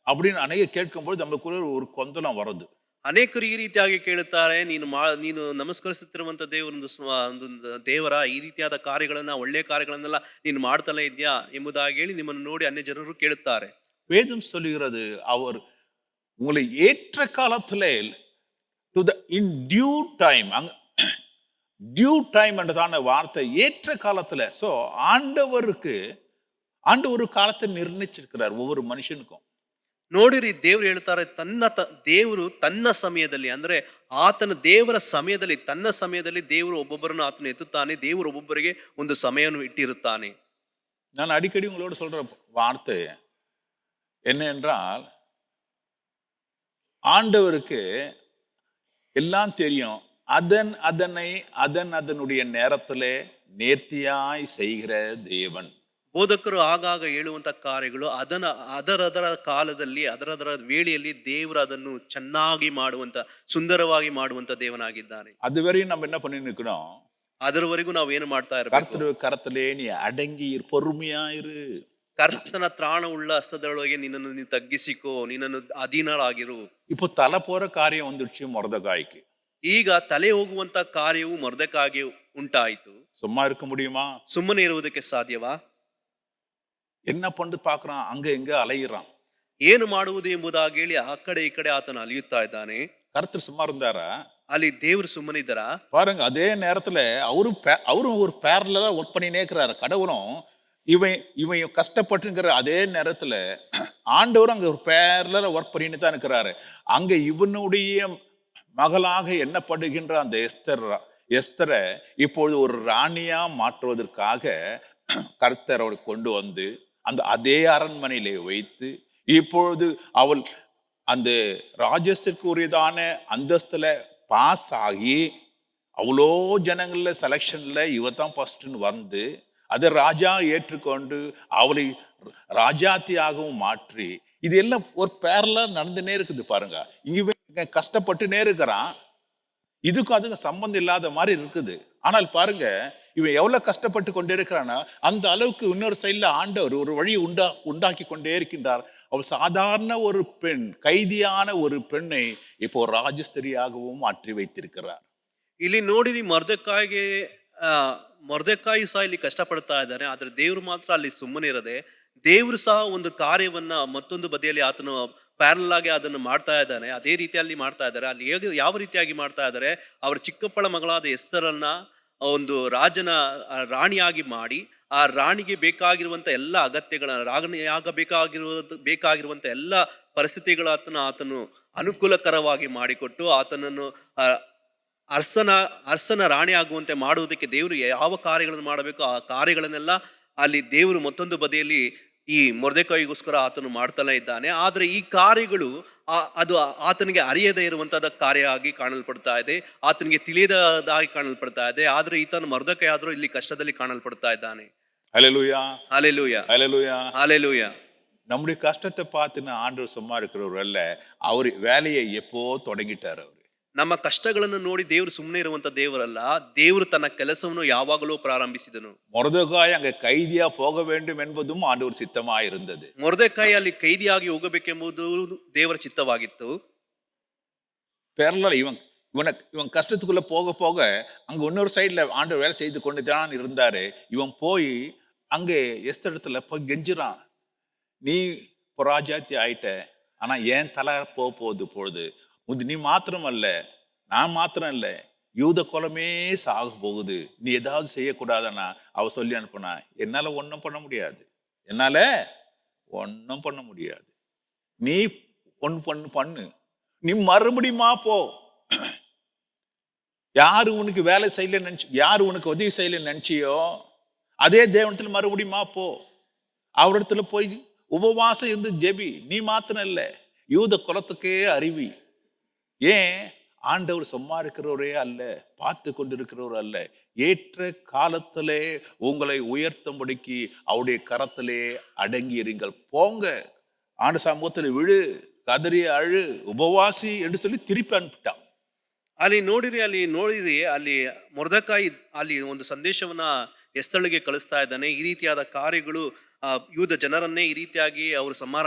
அப்படின்னு அநேக கேட்கும்போது நமக்குள்ள ஒரு கொந்தளம் வருது. ಅನೇಕರು ಈ ರೀತಿಯಾಗಿ ಕೇಳುತ್ತಾರೆ, ನೀನು ನಮಸ್ಕರಿಸುತ್ತಿರುವಂತ ಒಂದು ದೇವರ ಈ ರೀತಿಯಾದ ಕಾರ್ಯಗಳನ್ನ, ಒಳ್ಳೆಯ ಕಾರ್ಯಗಳನ್ನೆಲ್ಲ ನೀನು ಮಾಡ್ತಲೇ ಇದೆಯಾ ಎಂಬುದಾಗಿ ಹೇಳಿ ನಿಮ್ಮನ್ನು ನೋಡಿ ಅನ್ಯ ಜನರು ಕೇಳುತ್ತಾರೆ. வேதம் சொல்லுகிறது, அவர் உங்களை ஏற்ற காலத்திலே to the in due time, அங்க டியூ டைம் என்றதான வார்த்தை ஏற்ற காலத்துல. சோ ஆண்டவர் காலத்தை நிர்ணயிச்சிருக்கிறார் ஒவ்வொரு மனுஷனுக்கும். ನೋಡಿರಿ, ದೇವರು ಹೇಳ್ತಾರೆ, ದೇವರು ತನ್ನ ಸಮಯದಲ್ಲಿ, ಅಂದ್ರೆ ಆತನ ದೇವರ ಸಮಯದಲ್ಲಿ, ತನ್ನ ಸಮಯದಲ್ಲಿ ದೇವರು ಒಬ್ಬೊಬ್ಬರನ್ನು ಆತನು ಎತ್ತುತ್ತಾನೆ. ದೇವರು ಒಬ್ಬೊಬ್ಬರಿಗೆ ಒಂದು ಸಮಯವನ್ನು ಇಟ್ಟಿರುತ್ತಾನೆ. நான் அடிக்கடி உங்களோட சொல்ற வார்த்தை என்ன என்றால், ஆண்டவருக்கு எல்லாம் தெரியும். அதனுடைய நேரத்திலே நேர்த்தியாய் செய்கிற தேவன். ಬೋಧಕರು ಆಗಾಗ ಹೇಳುವಂತ ಕಾರ್ಯಗಳು ಅದರ ಕಾಲದಲ್ಲಿ, ಅದರ ವೇಳೆಯಲ್ಲಿ ದೇವರು ಅದನ್ನು ಚೆನ್ನಾಗಿ ಮಾಡುವಂತ, ಸುಂದರವಾಗಿ ಮಾಡುವಂತ ದೇವನಾಗಿದ್ದಾನೆ. அதுவரையும் நம்ம என்ன பண்ணி நிக்கணும்? ಅದರವರೆಗೂ ನಾವು ಏನು ಮಾಡ್ತಾ ಇರಬೇಕು? கர்த்தருடைய கரத்திலே நீ அடங்கி பொறுமையாயிரு. ಕರ್ತನ ತ್ರಾಣವುಳ್ಳ ಹಸ್ತದೊಳಗೆ ನಿನ್ನನ್ನು ನೀನು ತಗ್ಗಿಸಿಕೋ, ನಿನ್ನನ್ನು ಅಧೀನರಾಗಿರು. இப்போ தலை போற காரியம் வந்துடுச்சு ಮೊರ್ದೆಕಾய்க்கு. ಈಗ ತಲೆ ಹೋಗುವಂತ ಕಾರ್ಯವು ಮೊರ್ದೆಕಾಯಿಗೆ ಉಂಟಾಯಿತು. சும்மா இருக்க முடியுமா? ಸುಮ್ಮನೆ ಇರುವುದಕ್ಕೆ ಸಾಧ್ಯವಾ? என்ன பண்ணு பாக்குறான், அங்க எங்க அலையிறான். ಏನು ಮಾಡುವುದು ಎಂಬುದಾಗಿ ಹೇಳಿ ಆ ಕಡೆ ಈ ಕಡೆ ಆತನು ಅಲಿಯುತ್ತಾ ಇದ್ದಾನೆ. கர்த்தர் சும்மா இருந்தாரா? ಅಲ್ಲಿ ದೇವರು ಸುಮ್ಮನೆ ಇದ್ದಾರಾ? பாருங்க, அதே நேரத்துல அவரும் ஒரு பேரலா ஒர்க் பண்ணினே இருக்கிறாரு. கடவுளும் இவன் கஷ்டப்பட்டுங்கிற அதே நேரத்துல ஆண்டவரும் அங்க ஒரு பேரலா ஒர்க் பண்ணிட்டு தான் இருக்கிறாரு. அங்க இவனுடைய மகளாக எண்ணப்படுகின்ற அந்த எஸ்தரை இப்பொழுது ஒரு ராணியா மாற்றுவதற்காக கர்த்தரோடு கொண்டு வந்து அந்த அதே அரண்மனையிலே வைத்து, இப்பொழுது அவள் அந்த ராஜ்யத்திற்கு உரியதான அந்தஸ்துல பாஸ் ஆகி அவ்வளோ ஜனங்கள்ல செலக்ஷன்ல இவதான் ஃபர்ஸ்ட்னு வந்து அதை ராஜா ஏற்றுக்கொண்டு அவளை ராஜாத்தியாகவும் மாற்றி, இது எல்லாம் ஒரு பேரலா நடந்துனே இருக்குது. பாருங்க, இங்க கஷ்டப்பட்டுனே இருக்கிறான், இதுக்கும் அதுக்கும் சம்பந்தம் இல்லாத மாதிரி இருக்குது. ஆனால் பாருங்க, இவன் எவ்வளவு கஷ்டப்பட்டு கொண்டே இருக்கிறான்னா, அந்த அளவுக்கு இன்னொரு சைட்ல ஆண்டவர் ஒரு வழி உண்டாக்கி கொண்டே இருக்கின்றார். அவள் சாதாரண ஒரு பெண், கைதியான ஒரு பெண்ணை இப்போ ராஜஸ்திரியாகவும் மாற்றி வைத்திருக்கிறார். ಇಲ್ಲಿ ನೋಡಿರಿ, ಮೊರ್ದೆಕಾಯಿ ಸಹ ಇಲ್ಲಿ ಕಷ್ಟಪಡ್ತಾ ಇದ್ದಾನೆ. ಆದ್ರೆ ದೇವರು ಮಾತ್ರ ಅಲ್ಲಿ ಸುಮ್ಮನೆ ಇರದೆ, ದೇವರು ಸಹ ಒಂದು ಕಾರ್ಯವನ್ನ ಮತ್ತೊಂದು ಬದಿಯಲ್ಲಿ ಆತನು ಪ್ಯಾರಲ್ ಆಗಿ ಅದನ್ನು ಮಾಡ್ತಾ ಇದ್ದಾನೆ. ಅದೇ ರೀತಿಯಲ್ಲಿ ಮಾಡ್ತಾ ಇದ್ದಾರೆ. ಅಲ್ಲಿ ಯಾವ ರೀತಿಯಾಗಿ ಮಾಡ್ತಾ ಇದ್ದಾರೆ, ಅವರ ಚಿಕ್ಕಪ್ಪಳ ಮಗಳಾದ ಎಸ್ತರನ್ನ ಒಂದು ರಾಣಿಯಾಗಿ ಮಾಡಿ, ಆ ರಾಣಿಗೆ ಬೇಕಾಗಿರುವಂತ ಎಲ್ಲ ರಾಣಿಯಾಗ ಬೇಕಾಗಿರುವಂತ ಎಲ್ಲ ಪರಿಸ್ಥಿತಿಗಳನ್ನ ಅನುಕೂಲಕರವಾಗಿ ಮಾಡಿಕೊಟ್ಟು ಆತನನ್ನು ಅರಸನ ರಾಣಿ ಆಗುವಂತೆ ಮಾಡುವುದಕ್ಕೆ ದೇವರು ಯಾವ ಕಾರ್ಯಗಳನ್ನು ಮಾಡಬೇಕು ಆ ಕಾರ್ಯಗಳನ್ನೆಲ್ಲ ಅಲ್ಲಿ ದೇವರು ಮತ್ತೊಂದು ಬದಿಯಲ್ಲಿ ಈ ಮೊರ್ದೆಕಾಯಿಗೋಸ್ಕರ ಆತನು ಮಾಡ್ತಲೇ ಇದ್ದಾನೆ. ಆದ್ರೆ ಈ ಕಾರ್ಯಗಳು ಅದು ಆತನಿಗೆ ಅರಿಯದೇ ಇರುವಂತದ ಕಾರ್ಯ ಆಗಿ ಕಾಣಲ್ಪಡ್ತಾ ಇದೆ, ಆತನಿಗೆ ತಿಳಿಯದಾಗಿ ಕಾಣಲ್ಪಡ್ತಾ ಇದೆ. ಆದ್ರೆ ಈತನ ಮೊರ್ದೆಕಾಯಿ ಆದ್ರೂ ಇಲ್ಲಿ ಕಷ್ಟದಲ್ಲಿ ಕಾಣಲ್ಪಡ್ತಾ ಇದ್ದಾನೆ. ஹல்லேலூயா, ஹல்லேலூயா, ஹல்லேலூயா, ஹல்லேலூயா. நம்முடைய கஷ்டத்தை பார்த்து ஆண்டவர் சும்மா இருக்கிறவர் அல்ல, அவர் வேலையை எப்போ தொடங்கிட்டார். அவர் ನಮ್ಮ ಕಷ್ಟಗಳನ್ನು ನೋಡಿ ದೇವರು ಸುಮ್ಮನೆ ಇರುವಂತ ದೇವರಲ್ಲ, ದೇವರು ತನ್ನ ಕೆಲಸವನ್ನು ಯಾವಾಗಲೂ ಪ್ರಾರಂಭಿಸಿದನು. ಮೊರ್ದೆಕಾಯಿ அங்க கைதியா போக வேண்டும் என்பதும் ஆண்டவர் சித்தமாய் இருந்தது. ಮೊರ್ದೆಕಾಯಿ ಅಲ್ಲಿ ಕೈದಿಯಾಗಿ ಹೋಗಬೇಕೆಂಬುದು ದೇವರ ಚಿತ್ತವಾಗಿತ್ತು. பேரலா இவன் கஷ்டத்துக்குள்ள போக போக அங்க இன்னொரு சைட்ல ஆண்டவர் வேலை செய்து கொண்டு தான் இருந்தாரு. இவன் போய் அங்கே எஸ்தரிடத்துல போய் கெஞ்சுறான், நீ ராஜாத்தி ஆயிட்ட, ஆனா ஏன் தலை போகுது பொழுது, நீ மாத்திரம் அல்ல, நான் மாத்திரம் இல்ல, யூத குலமே சாக போகுது, நீ ஏதாவது செய்யக்கூடாதானா அவ சொல்லி அனுப்புனா, என்னால ஒன்னும் பண்ண முடியாது, நீ பண்ணு, நீ மறுபடியுமா போ, யாரு உனக்கு வேலை செய்யல நினைச்சு, யாரு உனக்கு உதவி செய்யல நினைச்சியோ அதே தேவனத்துல மறுபடியும் போ. அவரிடத்துல போய் உபவாசம் இருந்து ஜெபி. நீ மாத்திரம் இல்லை, யூத குலத்துக்கே அறிவி. ஏன்? ஆண்டவர் சும்மா இருக்கிறவரே அல்ல, பார்த்து கொண்டிருக்கிறவர் அல்ல. ஏற்ற காலத்திலே உங்களை உயர்த்தும்படிக்கு அவருடைய கரத்திலே அடங்கி இருங்கள். போங்க, ஆண்டு சமூகத்தில் விழு, கதறி அழு, உபவாசி என்று சொல்லி திருப்பி அனுப்பிட்டான். ಅಲ್ಲಿ ಮೊರ್ದೆಕಾಯಿ ಅಲ್ಲಿ ಒಂದು ಸಂದೇಶವನ್ನ ಎಸ್ತಳಿಗೆ ಕಳಿಸ್ತಾ ಇದ್ದಾನೆ. ಈ ರೀತಿಯಾದ ಕಾರ್ಯಗಳು ಯೂದ ಜನರನ್ನೇ ಈ ರೀತಿಯಾಗಿ ಅವರು ಸಂಹಾರ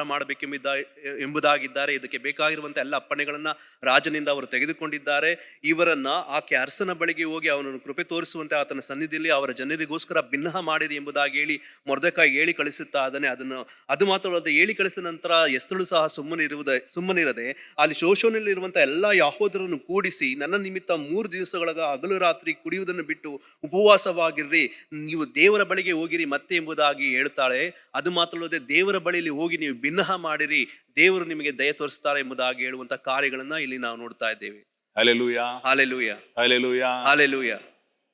ಎಂಬುದಾಗಿದ್ದಾರೆ. ಇದಕ್ಕೆ ಬೇಕಾಗಿರುವಂತಹ ಎಲ್ಲ ಅಪ್ಪಣೆಗಳನ್ನ ರಾಜನಿಂದ ಅವರು ತೆಗೆದುಕೊಂಡಿದ್ದಾರೆ. ಇವರನ್ನ ಆಕೆ ಅರಸನ ಬಳಿಗೆ ಹೋಗಿ ಅವನನ್ನು ಕೃಪೆ ತೋರಿಸುವಂತೆ ಆತನ ಸನ್ನಿಧಿಯಲ್ಲಿ ಅವರ ಜನರಿಗೋಸ್ಕರ ಭಿನ್ನಹ ಮಾಡಿರಿ ಎಂಬುದಾಗಿ ಹೇಳಿ ಮೊರ್ದೆಕಾಯಿ ಹೇಳಿ ಕಳಿಸುತ್ತಾ ಇದ್ದಾನೆ. ಅದು ಮಾತ್ರವಲ್ಲದೆ ಹೇಳಿ ಕಳಿಸಿದ ನಂತರ ಎಸ್ತಳು ಸಹ ಸುಮ್ಮನಿರದೆ ಅಲ್ಲಿ ಶೋಷೋನಲ್ಲಿ ಇರುವಂತಹ ಎಲ್ಲಾ ಯಹೂದರನ್ನು ಕೂಡಿಸಿ, ನನ್ನ ನಿಮಿತ್ತ 3 ದಿವಸಗಳ ಹಗಲು ರಾತ್ರಿ ಕುಡಿಯುವುದನ್ನು ಬಿಟ್ಟು ಉಪವಾಸವಾಗಿರ್ರಿ, ನೀವು ದೇವರ ಬಳಿಗೆ ಹೋಗಿರಿ ಮತ್ತೆ ಎಂಬುದಾಗಿ ಹೇಳ್ತಾಳೆ. ಅದು ಮಾತ್ರವಲ್ಲದೆ ದೇವರ ಬಳಿಯಲ್ಲಿ ಹೋಗಿ ನೀವು ಭಿನ್ನಹ ಮಾಡಿರಿ, ದೇವರು ನಿಮಗೆ ದಯ ತೋರಿಸ್ತಾರೆ ಎಂಬುದಾಗಿ ಹೇಳುವಂತ ಕಾರ್ಯಗಳನ್ನ ಇಲ್ಲಿ ನಾವು ನೋಡ್ತಾ ಇದ್ದೇವೆ. ஹல்லேலூயா, ஹalleluya, ஹல்லேலூயா, ஹalleluya.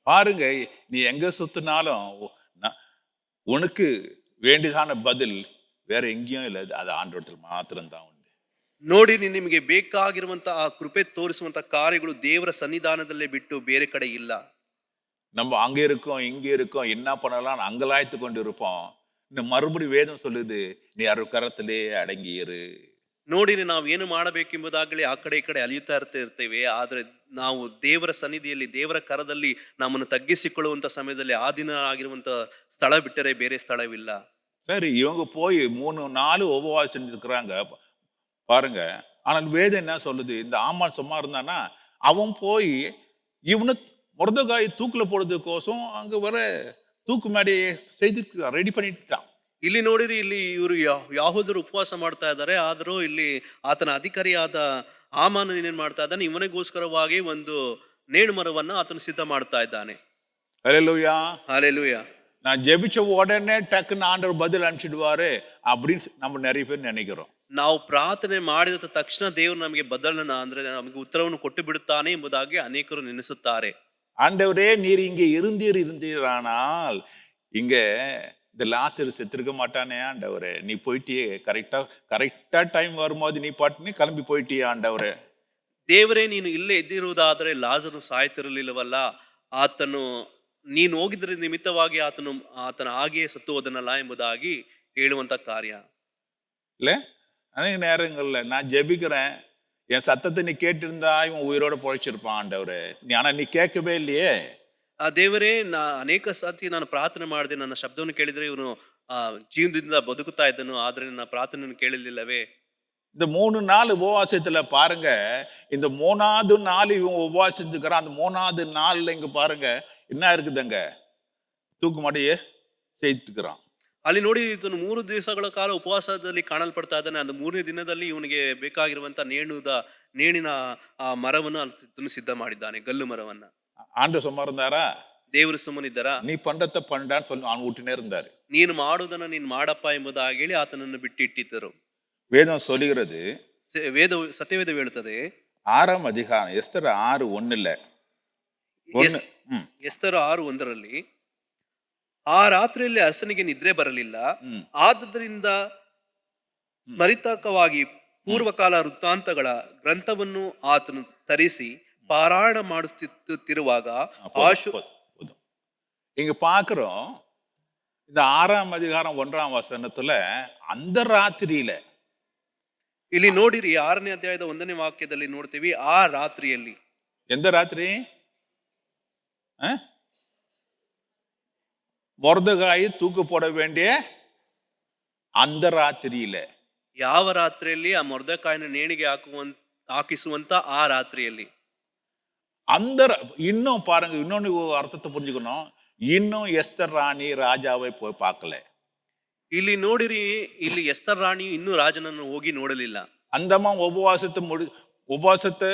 பாருங்க, நீ எங்க சுத்தினாலும் உனக்கு வேண்டியதான பதில் வேற எங்கேயும் இல்லை, அது ஆண்டவரத்தில் மாத்திரம்தான் உண்டு. ನೋಡಿ, ನಿಮಗೆ ಬೇಕಾಗಿರುವಂತಹ ಆ ಕೃಪೆ ತೋರಿಸುವಂತಹ ಕಾರ್ಯಗಳು ದೇವರ ಸನ್ನಿಧಾನದಲ್ಲೇ ಬಿಟ್ಟು ಬೇರೆ ಕಡೆ ಇಲ್ಲ. நம்ம அங்க இருக்கோம், இங்க இருக்கோம், என்ன பண்ணலாம் அங்கலாய்த்து கொண்டு இருப்போம். இந்த மறுபடி வேதம் சொல்லுது, நீ அவர் கரத்திலே அடங்கியிரு. ನೋಡಿ, ನಾವು ಏನು ಮಾಡಬೇಕೆಂಬುದಾಗಲಿ ಆ ಕಡೆ ಈ ಕಡೆ ಅಲಿಯುತ್ತಾ ಇರ್ತೇವೆ. ಆದ್ರೆ ನಾವು ದೇವರ ಸನ್ನಿಧಿಯಲ್ಲಿ, ದೇವರ ಕರದಲ್ಲಿ ನಮ್ಮನ್ನು ತಗ್ಗಿಸಿಕೊಳ್ಳುವಂತ ಸಮಯದಲ್ಲಿ ಆ ದಿನ ಆಗಿರುವಂತ ಸ್ಥಳ ಬಿಟ್ಟರೆ ಬೇರೆ ಸ್ಥಳವಿಲ್ಲ. சரி, இவங்க போய் 3-4 உபவாசம் செஞ்சிருக்கிறாங்க பாருங்க. ஆனால் வேதம் என்ன சொல்லுது? இந்த ஆமான் சும்மா இருந்தானா, அவன் போய் இவனு மொர்தெகாய் தூக்குல போடுறதுக்கோசம் அங்க வர தூக்கு மேடை செய்து ரெடி பண்ணிட்டான். ಇಲ್ಲಿ ನೋಡಿರಿ, ಇಲ್ಲಿ ಇವರು ಯಾಹೂದರು ಉಪವಾಸ ಮಾಡ್ತಾ ಇದ್ದಾರೆ. ಆದರೂ ಇಲ್ಲಿ ಆತನ ಅಧಿಕಾರಿಯಾದ ಆಮಾನ ಏನೇನ್ ಮಾಡ್ತಾ ಇದ್ದಾನೆ, ಇವನಿಗೋಸ್ಕರವಾಗಿ ಒಂದು ನೇಣು ಮರವನ್ನ ಆತನು ಸಿದ್ಧ ಮಾಡ್ತಾ ಇದ್ದಾನೆ. ஹல்லேலூயா, ஹalleluya. நான் ஜெபிச்ச உடனே டக்குன்னு ஆண்டவர் பதில் அனுப்பிச்சிடுவாரு அப்படின்னு நம்ம நிறைய பேர் நினைக்கிறோம். ನಾವು ಪ್ರಾರ್ಥನೆ ಮಾಡಿದ ತಕ್ಷಣ ದೇವರು ನಮಗೆ ಅಂದ್ರೆ ನಮಗೆ ಉತ್ತರವನ್ನು ಕೊಟ್ಟು ಬಿಡುತ್ತಾನೆ ಎಂಬುದಾಗಿ ಅನೇಕರು ನೆನೆಸುತ್ತಾರೆ. ஆண்டவரே, நீர் இங்க இருந்தீரானால் இங்க இந்த லாசரு செத்திருக்க மாட்டானே ஆண்டவரே. நீ போயிட்டியே, கரெக்டா டைம் வரும்போது நீ பாட்டுன்னு கிளம்பி போயிட்டியே ஆண்டவரே. ದೇವರೇ, ನೀನು ಇಲ್ಲೇ ಇದ್ದಿರುವುದಾದರೆ ಲಾಜರು ಸಾಯ್ತಿರಲಿಲ್ಲವಲ್ಲ, ಆತನು ನೀನು ಹೋಗಿದ್ರ ನಿಮಿತ್ತವಾಗಿ ಆತನ ಹಾಗೆಯೇ ಸತ್ತು ಹೋದನಲ್ಲ ಎಂಬುದಾಗಿ ಹೇಳುವಂತ ಕಾರ್ಯ. இல்ல, அநேக நேரங்கள்ல நான் ஜெபிக்கிறேன், என் சத்தத்தை நீ கேட்டிருந்தா இவன் உயிரோட பொழைச்சிருப்பான் ஆண்டவரே. ஆனா நீ கேட்கவே இல்லையே. ದೇವರೇ, ಅನೇಕ ಸಾತಿ ನಾನು ಪ್ರಾರ್ಥನೆ ಮಾಡಿದೆ, ನನ್ನ ಶಬ್ದವನ್ನು ಕೇಳಿದ್ರೆ ಇವನು ಜೀವನದಿಂದ ಬದುಕುತ್ತಾ ಇದ್ದನು, ಆದ್ರೆ ನನ್ನ ಪ್ರಾರ್ಥನೆಯನ್ನು ಕೇಳಲಿಲ್ಲವೇ. இந்த 3 நாள் உபவாசத்துல பாருங்க, இந்த 3வது நாள் இவன் உபவாசிச்சுக்கிறான். அந்த 3வது நாள்ல இங்க பாருங்க என்ன இருக்குதுங்க, தூக்கு மாட்டியே செய்துக்கிறான். ಅಲ್ಲಿ ನೋಡಿ, ಇದನ್ನು 3 ದಿವಸಗಳ ಕಾಲ ಉಪವಾಸದಲ್ಲಿ ಕಾಣಲ್ಪಡ್ತಾ ಇದ್ದಾನೆ. அந்த 3ನೇ ದಿನದಲ್ಲಿ ಇವನಿಗೆ ಬೇಕಾಗಿರುವಂತ ನೇಣಿನ ಮರವನ್ನು ಸಿದ್ಧ ಮಾಡಿದ್ದಾನೆ, ಗಲ್ಲು ಮರವನ್ನ. ஆண்டவர் சும்மா இருந்தாரா? ದೇವರು ಸುಮ್ಮನಿದ್ದಾರಾ? நீ பண்றத பண்றான்னு சொல்லி அவன் விட்டுனே இருந்தாரு. ನೀನು ಮಾಡುವುದನ್ನ ನೀನು ಮಾಡಪ್ಪ ಎಂಬುದಾಗಿ ಹೇಳಿ ಆತನನ್ನು ಬಿಟ್ಟಿಟ್ಟಿದ್ದರು. வேதம் சொல்லுகிறது, ಸತ್ಯವೇದ ಹೇಳುತ್ತದೆ, 6ஆம் அதிகாரம் எஸ்தர் 6:1 ಎಸ್ತರ್ 6:1 ಆ ರಾತ್ರಿಯಲ್ಲಿ ಅರಸನಿಗೆ ನಿದ್ರೆ ಬರಲಿಲ್ಲ. ಆದುದರಿಂದ ಸ್ಮರಿತಕವಾಗಿ ಪೂರ್ವಕಾಲ ವೃತ್ತಾಂತಗಳ ಗ್ರಂಥವನ್ನು ಆತನು ತರಿಸಿ ಪಾರಾಯಣ ಮಾಡುತ್ತಿರುವಾಗ இங்க பாக்குறோம், இந்த 6ஆம் அதிகாரம் 1ஆம் வசனத்துல அந்த ராத்திரியில, ಇಲ್ಲಿ ನೋಡಿರಿ 6ನೇ ಅಧ್ಯಾಯದ 1ನೇ ವಾಕ್ಯದಲ್ಲಿ ನೋಡ್ತೀವಿ, ಆ ರಾತ್ರಿಯಲ್ಲಿ. எந்த ராத்திரி? மொர்தெகாய் தூக்கு போட வேண்டிய அந்த ராத்திரியில. ಯಾವ ರಾತ್ರಿಯಲ್ಲಿ? ಆ ಮೊರ್ದೆಕಾಯಿನ ನೇಣಿಗೆ ಹಾಕಿಸುವಂತ ಆ ರಾತ್ರಿಯಲ್ಲಿ. அந்த இன்னும் பாருங்க, இன்னொன்னு அர்த்தத்தை புரிஞ்சுக்கணும். இன்னும் எஸ்தர் ராணி ராஜாவை போய் பார்க்கல. ಇಲ್ಲಿ ನೋಡಿರಿ, ಇಲ್ಲಿ ಎಸ್ತರ್ ರಾಣಿ ಇನ್ನೂ ರಾಜನನ್ನು ಹೋಗಿ ನೋಡಲಿಲ್ಲ. அந்தமா உபவாசத்தை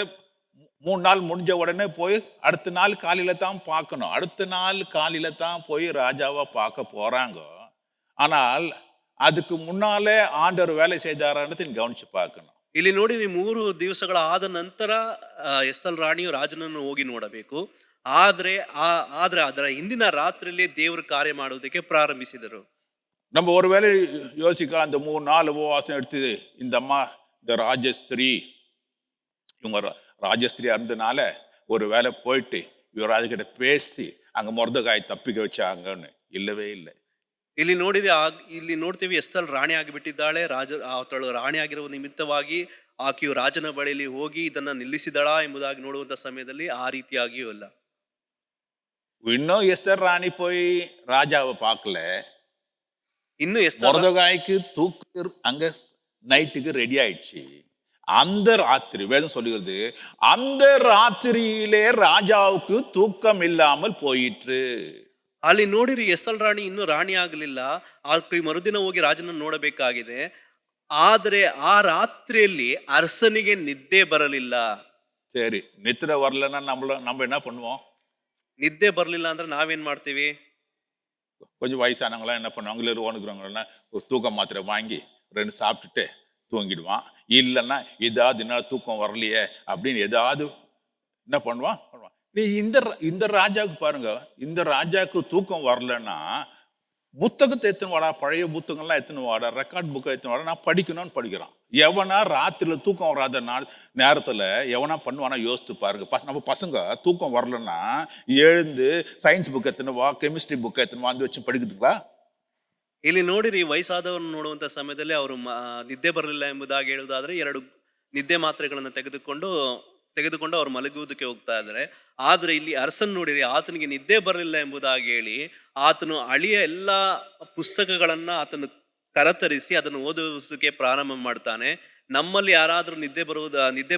3 நாள் முடிஞ்ச உடனே போய் அடுத்த நாள் காலையில தான் பார்க்கணும். அடுத்த நாள் காலையில தான் போய் ராஜாவை பார்க்க போறாங்க. ஆனால் அதுக்கு முன்னாலே ஆண்டவர் வேலை செய்தாரான்னு கவனிச்சு பார்க்கணும். ಇಲ್ಲಿ ನೋಡಿ, 3 ದಿವಸಗಳ ಆದ ನಂತರ ಎಸ್ತರ್ ರಾಣಿಯು ರಾಜನನ್ನು ಹೋಗಿ ನೋಡಬೇಕು. ಆದ್ರೆ ಅದರ ಹಿಂದಿನ ರಾತ್ರಿಯಲ್ಲಿ ದೇವರು ಕಾರ್ಯ ಮಾಡುವುದಕ್ಕೆ ಪ್ರಾರಂಭಿಸಿದರು. நம்ம ஒருவேளை யோசிக்கலாம், அந்த 3 4 உபவாசம் எடுத்து இந்த அம்மா இந்த ராஜஸ்திரீ, இவங்க ராஜஸ்திரியா இருந்தனால ஒரு வேலை போயிட்டு யுவராஜ கிட்ட பேசி அங்க மொர்தகாய் தப்பிக்க வச்சாங்கன்னு இல்லவே இல்லை. ಇಲ್ಲಿ ನೋಡ್ತೀವಿ ಎಸ್ತಲ್ ರಾಣಿ ಆಗಿಬಿಟ್ಟಿದ್ದಾಳೆ. ಅವಳು ರಾಣಿ ಆಗಿರುವ ನಿಮಿತ್ತವಾಗಿ ಆಕೆಯು ರಾಜನ ಬಳಿಯಲ್ಲಿ ಹೋಗಿ ಇದನ್ನ ನಿಲ್ಲಿಸಿದಳಾ ಎಂಬುದಾಗಿ ನೋಡುವಂತ ಸಮಯದಲ್ಲಿ ಆ ರೀತಿಯಾಗಿಯೂ ಇಲ್ಲ. இன்னும் எஸ்தர் ராணி போய் ராஜாவை பார்க்கல. ಇನ್ನು ಎಸ್ತರ್ மொர்தகாய்க்கு தூக்கு அங்க நைட்டுக்கு ரெடி ஆயிடுச்சு. அந்த ராத்திரி வேதம் சொல்லுகிறது, அந்த ராத்திரியிலே ராஜாவுக்கு தூக்கம் இல்லாமல் போயிற்று. ಅಲ್ಲಿ ನೋಡಿರಿ, ಎಸ್ತಲ್ ರಾಣಿ ಇನ್ನೂ ರಾಣಿ ಆಗಲಿಲ್ಲ. ಆಕೆ ಮರುದಿನ ಹೋಗಿ ರಾಜನನ್ನು ನೋಡಬೇಕಾಗಿದೆ. ಆದರೆ ಆ ರಾತ್ರಿಯಲ್ಲಿ ಅರಸನಿಗೆ ನಿದ್ದೆ ಬರಲಿಲ್ಲ. சரி, நித்திர வரலன்னா நம்ம என்ன பண்ணுவோம்? ನಿದ್ದೆ ಬರಲಿಲ್ಲ ಅಂದ್ರೆ ನಾವೇನ್ ಮಾಡ್ತೀವಿ? கொஞ்சம் வயசானவங்களாம் என்ன பண்ணுவாங்க, இல்லை ஓனுக்குறவங்களாம் ஒரு தூக்க மாத்திரை வாங்கி 2 சாப்பிட்டுட்டு தூங்கிடுவான். இல்லைன்னா ஏதாவது என்ன தூக்கம் வரலையே அப்படின்னு ஏதாவது என்ன பண்ணுவான். நீ இந்த ராஜாவுக்கு பாருங்க, இந்த ராஜாவுக்கு தூக்கம் வரலன்னா புத்தகத்தை எத்தனை வாடா, பழைய புத்தகங்கள்லாம் எத்தனை வாடா, ரெக்கார்ட் புக்கை எத்தனை வாடா, நான் படிக்கணும்னு படிக்கிறான். எவனா ராத்திரில தூக்கம் வராத நேரத்துல எவனா பண்ணுவானா யோசித்து பாருங்க. நம்ம பசங்க தூக்கம் வரலன்னா எழுந்து சயின்ஸ் புக் எத்தனை வா, கெமிஸ்ட்ரி புக் எத்தனை வாங்கி வச்சு படிக்கிறதுக்கா? ಇಲ್ಲಿ ನೋಡಿರಿ, ವಯಸ್ಸಾದವರನ್ನು ನೋಡುವಂತ ಸಮಯದಲ್ಲಿ ಅವರು ನಿದ್ದೆ ಬರಲಿಲ್ಲ ಎಂಬುದಾಗಿ ಹೇಳುವುದಾದ್ರೆ 2 ನಿದ್ದೆ ಮಾತ್ರೆಗಳನ್ನು ತೆಗೆದುಕೊಂಡು ಅವರು ಮಲಗುವುದಕ್ಕೆ ಹೋಗ್ತಾ ಇದ್ದಾರೆ. ಆದ್ರೆ ಇಲ್ಲಿ ಅರಸನ್ ನೋಡಿರಿ, ಆತನಿಗೆ ನಿದ್ದೆ ಬರಲಿಲ್ಲ ಎಂಬುದಾಗಿ ಹೇಳಿ ಆತನು ಹಳೆಯ ಎಲ್ಲಾ ಪುಸ್ತಕಗಳನ್ನ ಆತನು ಕರತರಿಸಿ ಅದನ್ನು ಓದುವುದಕ್ಕೆ ಪ್ರಾರಂಭ ಮಾಡ್ತಾನೆ. ನಮ್ಮಲ್ಲಿ ಯಾರಾದ್ರೂ ನಿದ್ದೆ